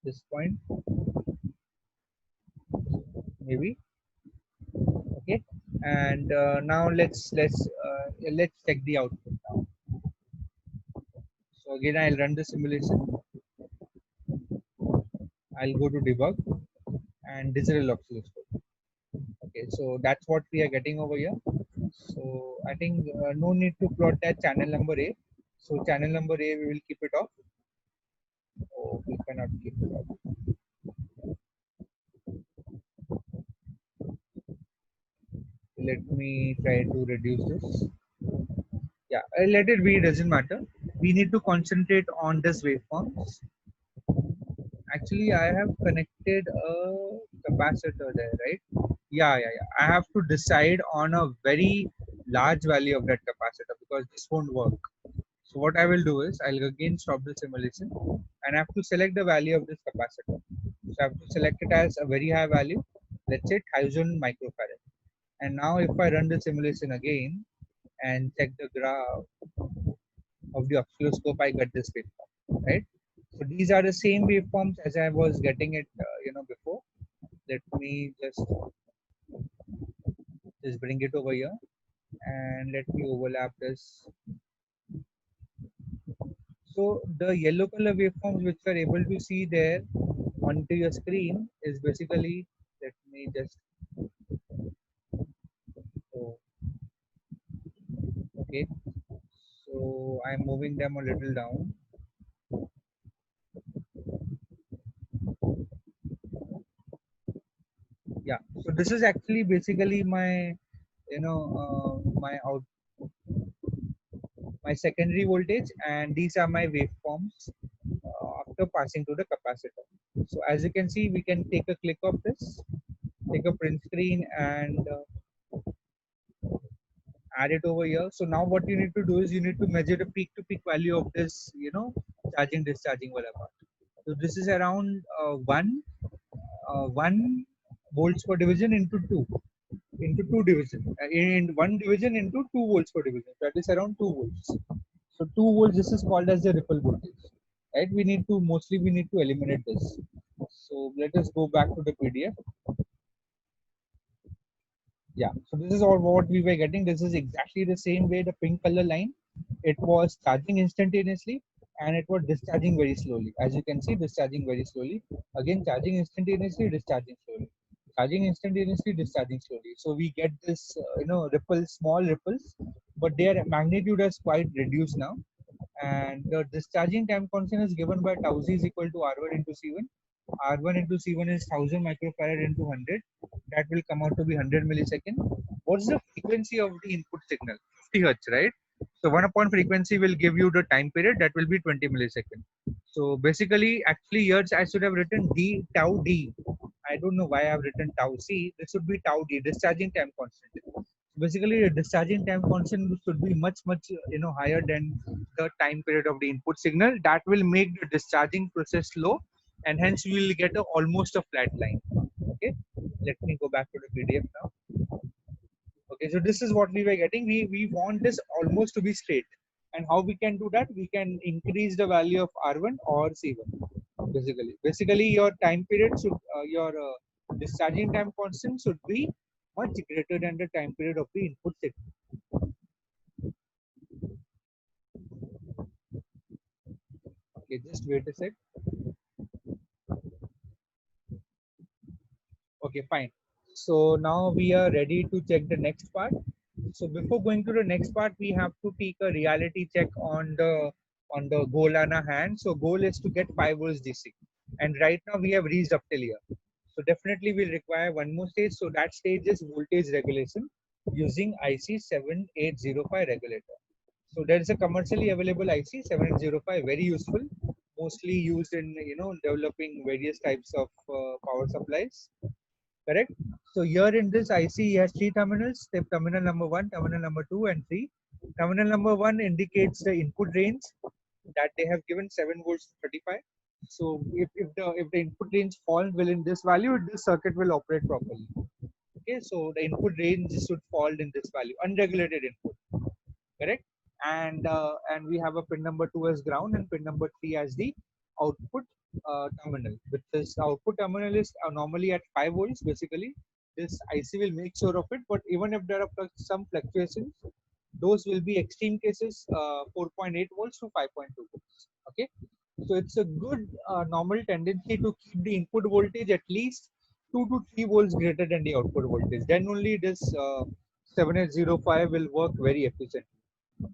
this point, maybe. Okay, and now let's check the output now. So again, I'll run the simulation. I'll go to debug and digital oscilloscope. Okay, so that's what we are getting over here. So I think no need to plot that channel number A. So channel number A, we will keep it off. Oh, we cannot keep it off. Let me try to reduce this. Yeah, let it be, doesn't matter. We need to concentrate on this waveforms. Actually, I have connected a capacitor there, right? Yeah. I have to decide on a very large value of that capacitor, because this won't work. So what I will do is, I'll again stop the simulation and I have to select the value of this capacitor. So I have to select it as a very high value. Let's say 1000 microfarad. And now if I run the simulation again and check the graph of the oscilloscope, I get this waveform, right? So these are the same waveforms as I was getting it, before. Let me just bring it over here and let me overlap this. So the yellow color waveforms which you are able to see there onto your screen is basically, let me just, oh, okay. So I'm moving them a little down. Yeah. So this is actually basically my, my secondary voltage, and these are my waveforms after passing to the capacitor. So as you can see, we can take a click of this, take a print screen and add it over here. So now what you need to do is, you need to measure the peak to peak value of this, charging discharging wala part. So this is around 1 volts per division into two division in one division into 2 volts per division. That is around 2 volts. So 2 volts. This is called as the ripple voltage, right? We need to eliminate this. So let us go back to the PDF. Yeah, so this is all what we were getting. This is exactly the same way, the pink color line. It was charging instantaneously and it was discharging very slowly. As you can see, discharging very slowly. Again, charging instantaneously, discharging slowly. Charging instantaneously, discharging slowly. So we get this, ripples, small ripples, but their magnitude has quite reduced now. And the discharging time constant is given by tau z is equal to R1 into C1. R1 into C1 is 1000 microfarad into 100. That will come out to be 100 millisecond. What's the frequency of the input signal? 50 hertz, right? So 1 upon frequency will give you the time period, that will be 20 millisecond. So basically, actually here I should have written D tau D. I don't know why I have written tau C. This should be tau D, discharging time constant. Basically, the discharging time constant should be much higher than the time period of the input signal. That will make the discharging process slow, and hence we will get almost a flat line. Okay, let me go back to the PDF now. Okay, so this is what we were getting. We want this almost to be straight, and how we can do that? We can increase the value of R1 or C1. Basically your time period should your discharging time constant should be much greater than the time period of the input signal. Okay, just wait a sec. Okay, fine. So now we are ready to check the next part. So before going to the next part, we have to take a reality check on the goal on our hand. So goal is to get 5 volts DC, and right now we have reached up till here. So definitely we'll require one more stage. So that stage is voltage regulation using IC 7805 regulator. So there is a commercially available IC 7805, very useful, mostly used in developing various types of power supplies. Correct. So here in this IC has three terminals. Terminal number 1, terminal number 2, and 3. Terminal number 1 indicates the input range that they have given 7 volts to 35. So if the input range falls within this value, this circuit will operate properly. Okay, so the input range should fall in this value, unregulated input. Correct. And we have a pin number 2 as ground and pin number 3 as the output terminal. With this output terminal is normally at 5 volts. Basically, this IC will make sure of it. But even if there are some fluctuations, those will be extreme cases, 4.8 volts to 5.2 volts. Okay, so it's a good normal tendency to keep the input voltage at least 2 to 3 volts greater than the output voltage. Then only this 7805 will work very efficiently.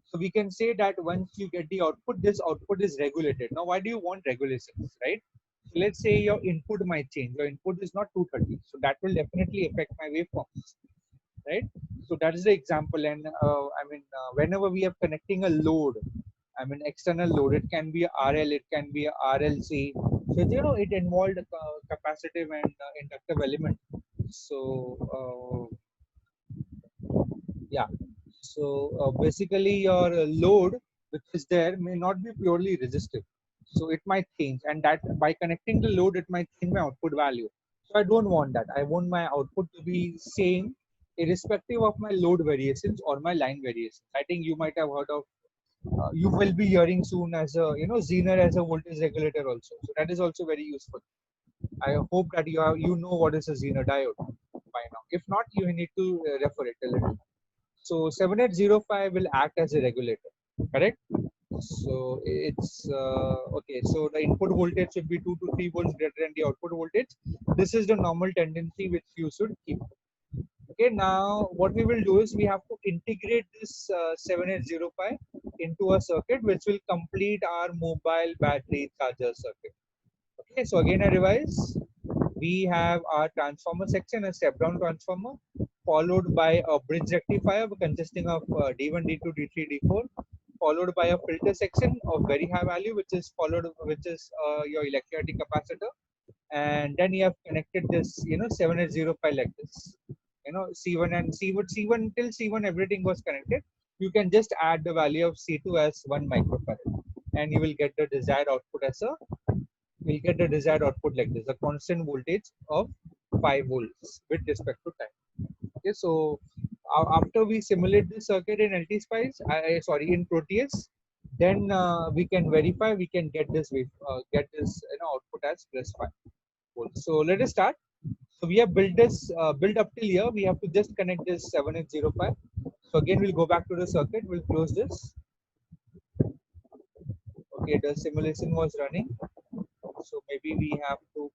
So we can say that once you get the output, this output is regulated. Now, why do you want regulations, right? So let's say your input might change. Your input is not 230, so that will definitely affect my waveforms, right? So that is the example. And whenever we are connecting a load, external load, it can be a RL, it can be a RLC. So it involved a capacitive and inductive element. So yeah. So basically your load which is there may not be purely resistive. So it might change, and that by connecting the load, it might change my output value. So I don't want that. I want my output to be same irrespective of my load variations or my line variations. I think you might have heard of, you will be hearing soon as a, Zener as a voltage regulator also. So that is also very useful. I hope that you know what is a Zener diode by now. If not, you need to refer it a little. So 7805 will act as a regulator, correct? So it's okay. So the input voltage should be 2 to 3 volts greater than the output voltage. This is the normal tendency which you should keep. Okay, now what we will do is we have to integrate this 7805 into a circuit which will complete our mobile battery charger circuit. Okay, so again I revise. We have our transformer section, a step down transformer, followed by a bridge rectifier consisting of D1, D2, D3, D4, followed by a filter section of very high value, which is your electrolytic capacitor, and then you have connected this 7805 like this. C1 and C1 till C1 everything was connected. You can just add the value of C2 as 1 microfarad, and you will get the desired output as a we'll get the desired output like this, a constant voltage of 5 volts with respect to time. Okay, so after we simulate this circuit in LT-Spice, sorry, in Proteus, then we can verify, we can get this output as plus 5 volts. So let us start. So we have built this, built up till here. We have to just connect this 7805. So again, we'll go back to the circuit. We'll close this. Okay, the simulation was running. So maybe we have to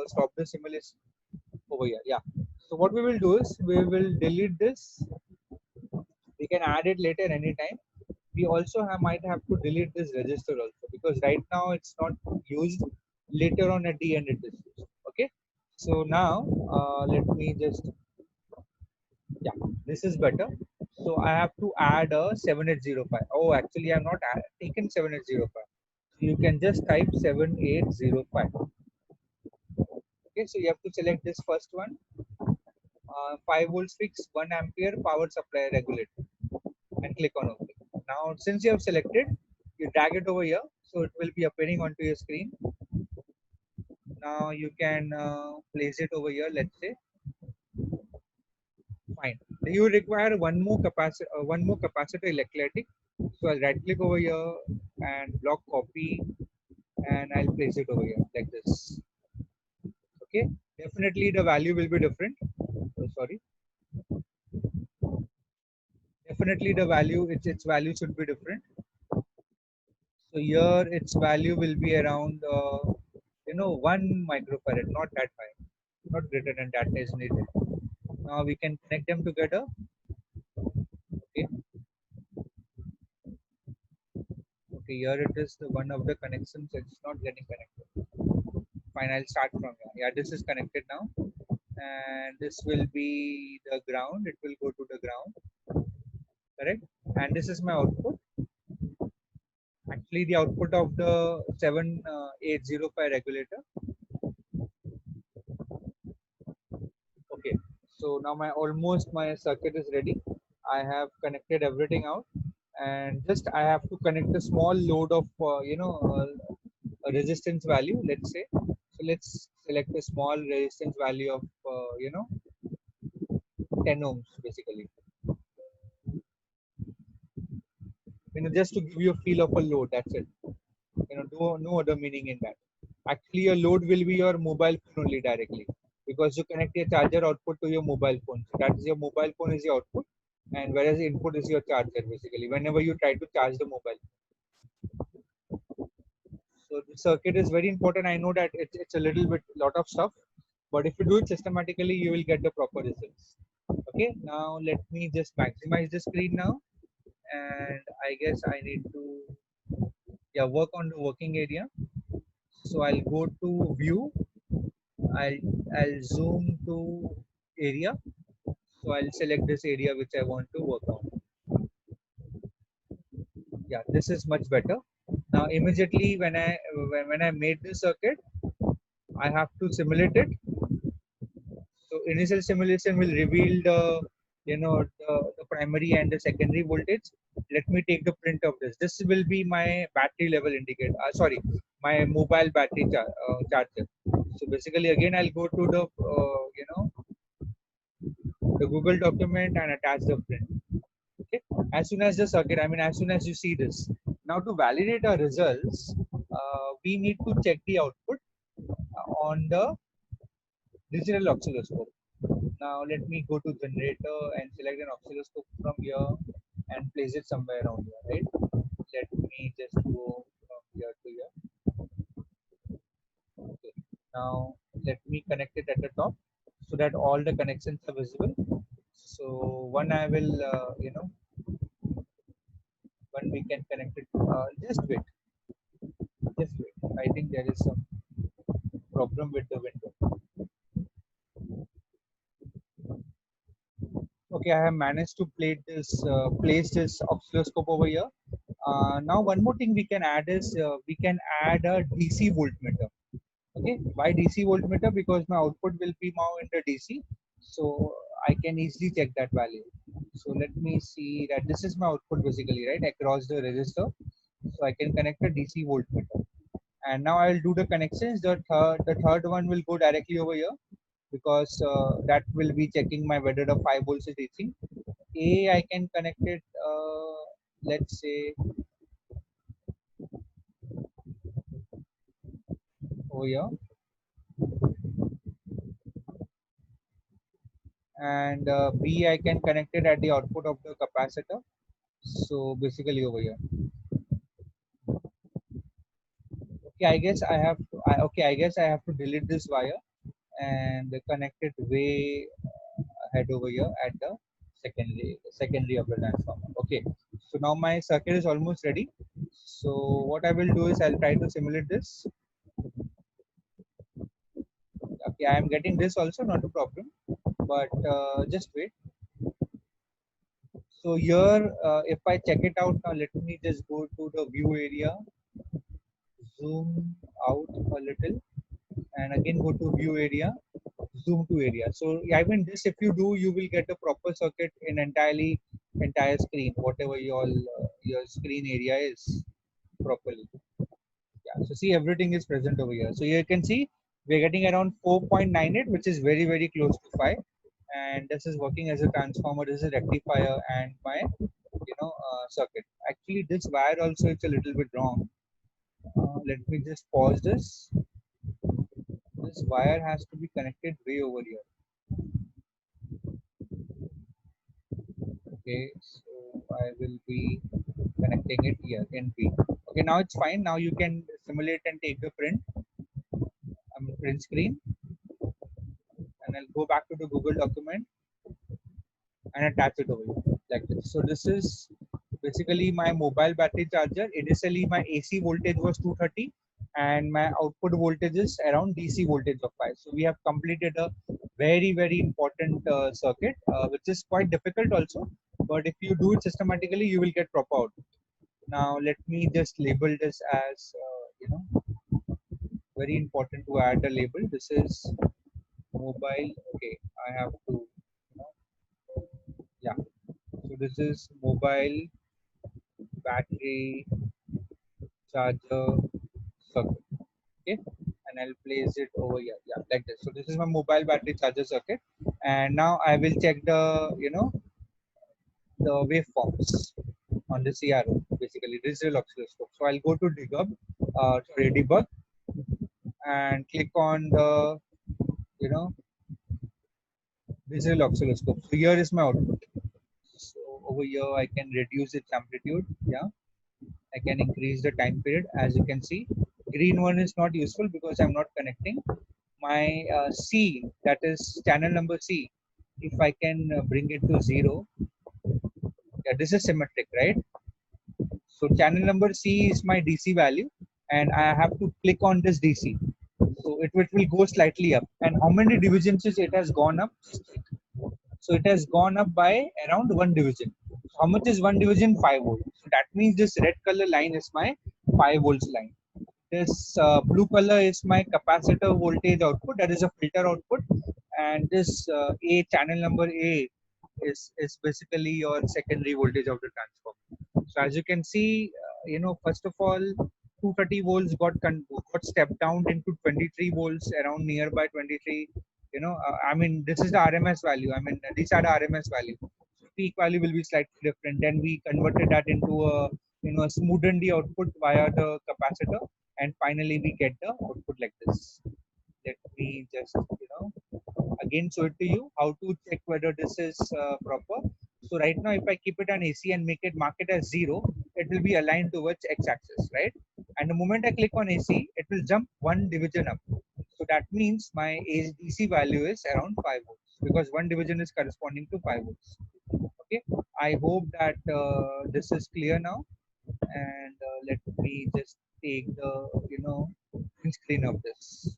stop the simulation over here. Yeah. So what we will do is we will delete this. We can add it later anytime. We also might have to delete this register also, because right now it's not used. Later on at the end it is used. Okay. So now let me just, yeah, this is better. So I have to add a 7805. Oh, actually I'm not taken 7805. So you can just type 7805. Okay, so you have to select this first one. 5 volts fixed 1 ampere power supply regulator, and click on OK. Now since you have selected, you drag it over here, so it will be appearing onto your screen. Now you can place it over here, let's say. Fine. You require one more capacitor electrolytic. So I'll right click over here and block copy, and I'll place it over here like this. Okay. Definitely the value will be different. Oh, sorry. Definitely the value, its value should be different. So here its value will be around 1 microfarad, not that high, not greater than that is needed. Now we can connect them together. Okay. Okay, here it is, the one of the connections, it's not getting connected. Fine, I'll start from here. Yeah, this is connected now. And this will be the ground, it will go to the ground. Correct. And this is my output. Actually the output of the 7805 regulator. Okay, so now my circuit is ready. I have connected everything out, and just I have to connect a small load of a resistance value, let's say. So let's select a small resistance value of 10 ohms basically. Just to give you a feel of a load, that's it. No other meaning in that. Actually your load will be your mobile phone only directly, because you connect your charger output to your mobile phone. So that is your mobile phone is your output, and whereas the input is your charger basically whenever you try to charge the mobile. So the circuit is very important. I know that it's a lot of stuff, but if you do it systematically, you will get the proper results. Okay, now let me just maximize the screen now, and I guess I need to, yeah, work on the working area. So I'll go to view. I'll zoom to area. So I'll select this area which I want to work on. Yeah, this is much better. Now immediately when I made this circuit, I have to simulate it. So initial simulation will reveal the primary and the secondary voltage. Let me take the print of this. This will be my battery level indicator. Sorry, my mobile battery charger. So basically, again, I'll go to the Google document and attach the print. Okay. As soon as the circuit, as soon as you see this. Now to validate our results, we need to check the output on the digital oscilloscope. Now let me go to generator and select an oscilloscope from here and place it somewhere around here, right? Let me just go from here to here. Okay. Now let me connect it at the top so that all the connections are visible. So one I will, one we can connect it. Just wait. I think there is some problem with the window. Okay, I have managed to place this oscilloscope over here. Now one more thing we can add is we can add a DC voltmeter. Okay, why DC voltmeter? Because my output will be now in the DC, so I can easily check that value. So let me see that this is my output basically, right, across the resistor. So I can connect a DC voltmeter. And now I will do the connections. The third one will go directly over here because that will be checking my whether the 5 volts is reaching. A, I can connect it, let's say over here, and B, I can connect it at the output of the capacitor. So basically over here. Okay, I guess I have to, okay, I guess I have to delete this wire and connect it way ahead over here at the secondary of the transformer. Okay, so now my circuit is almost ready. So what I will do is I'll try to simulate this. Okay, I am getting this also, not a problem, but just wait. So here, if I check it out now, let me just go to the view area, zoom out a little, and again go to view area, zoom to area. So I mean this, if you do, you will get a proper circuit in entire screen, whatever your screen area is properly. Yeah. So see, everything is present over here. So you can see we're getting around 4.98, which is very close to 5. And this is working as a transformer. This is a rectifier and my circuit. Actually, this wire also it's a little bit wrong. Let me just pause this. This wire has to be connected way over here. Okay, so I will be connecting it here in B. Okay, now it's fine. Now you can simulate and take the print screen, and I'll go back to the Google document and attach it over here like this. So this is basically my mobile battery charger. Initially my AC voltage was 230 and my output voltage is around DC voltage of 5. So we have completed a very important circuit, which is quite difficult also. But if you do it systematically, you will get proper output. Now let me just label this as very important to add a label. This is mobile. Okay, I have to yeah. So this is mobile battery charger circuit. Okay, and I'll place it over here. Yeah, like this. So this is my mobile battery charger circuit, and now I will check the the waveforms on the CRO, basically digital oscilloscope. So I'll go to debug, and click on the you know digital oscilloscope. So here is my output. So over here I can reduce its amplitude. Yeah, I can increase the time period. As you can see, green one is not useful because I'm not connecting. My C, that is channel number C, if I can bring it to 0, yeah, this is symmetric, right? So channel number C is my DC value, and I have to click on this DC. So it will go slightly up. And how many divisions it has gone up? So it has gone up by around 1 division. How much is 1 division? 5 volts. So that means this red color line is my 5 volts line. This blue color is my capacitor voltage output, that is a filter output, and this A, channel number A, is basically your secondary voltage of the transformer. So as you can see, first of all, 230 volts got stepped down into 23 volts, around nearby 23. I mean, this is the RMS value. I mean, these are the RMS value. So peak value will be slightly different. Then we converted that into a smoothen the output via the capacitor, and finally we get the output like this. Let me just again show it to you how to check whether this is proper. So right now, if I keep it on AC and make it mark it as 0, it will be aligned towards x-axis, right? And the moment I click on AC, it will jump 1 division up. So that means my DC value is around 5 volts because 1 division is corresponding to 5 volts. Okay, I hope that this is clear now. And let me just take the print screen of this.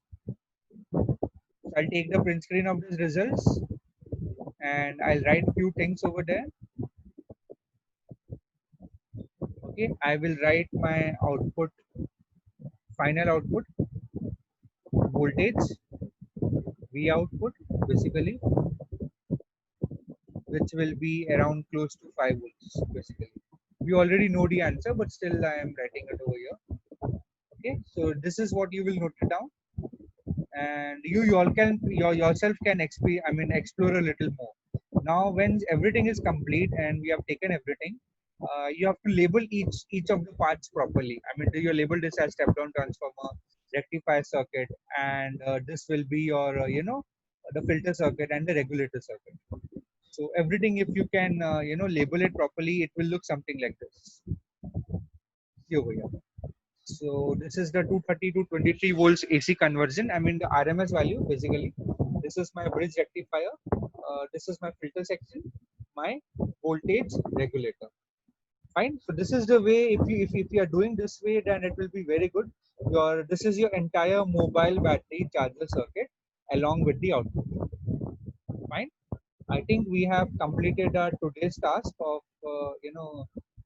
So I'll take the print screen of these results and I'll write few things over there. Okay, I will write my output, final output, voltage, V output, basically, which will be around close to 5 volts, basically. We already know the answer, but still I am writing it over here. Okay, So this is what you will note it down, and you all can yourself can explore a little more. Now, when everything is complete and we have taken everything, you have to label each of the parts properly. I mean, do you label this as step down transformer, rectifier circuit, and this will be your the filter circuit and the regulator circuit. So everything, if you can label it properly, it will look something like this. See over here. So this is the 230 to 23 volts AC conversion. I mean the RMS value basically. This is my bridge rectifier. This is my filter section, my voltage regulator. Fine. So this is the way. If you are doing this way, then it will be very good. This is your entire mobile battery charger circuit along with the output. Fine. I think we have completed our today's task of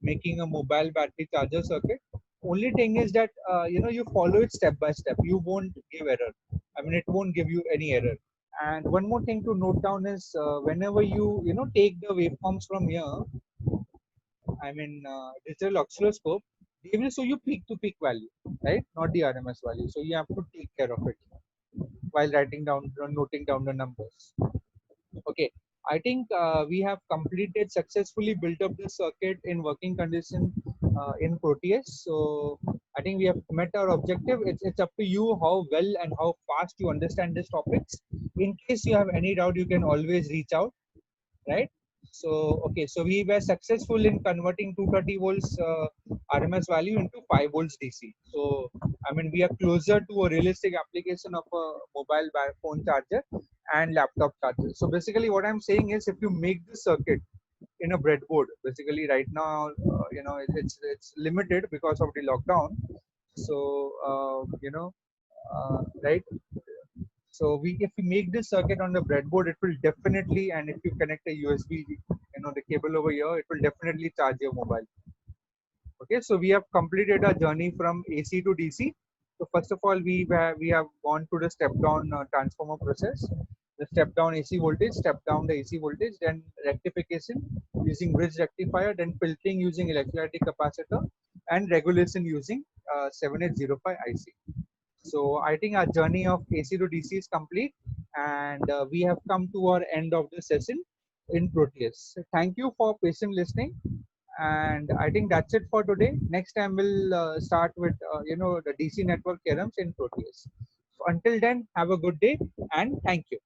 making a mobile battery charger circuit. Only thing is that you follow it step by step. You won't give error. I mean, it won't give you any error. And one more thing to note down is whenever you take the waveforms from here, I mean digital oscilloscope, they will show you peak to peak value, right? Not the RMS value. So you have to take care of it while writing down, noting down the numbers. Okay, I think we have completed successfully built up the circuit in working condition in Proteus. So I think we have met our objective. It's up to you how well and how fast you understand these topics. In case you have any doubt, you can always reach out, right? So okay, so we were successful in converting 230 volts RMS value into 5 volts DC. So I mean we are closer to a realistic application of a mobile phone charger and laptop charger. So basically what I'm saying is if you make this circuit in a breadboard, basically right now it's limited because of the lockdown. So right, so if we make this circuit on the breadboard, it will definitely, and if you connect a USB, the cable over here, it will definitely charge your mobile. Okay, so we have completed our journey from AC to DC. So first of all, we have gone through the step down transformer process, the step down AC voltage, step down the AC voltage, then rectification using bridge rectifier, then filtering using electrolytic capacitor, and regulation using 7805 IC. So I think our journey of AC to DC is complete, and we have come to our end of the session in Proteus. So thank you for patient listening, and I think that's it for today. Next time we'll start with the DC network theorems in Proteus. So until then, have a good day and thank you.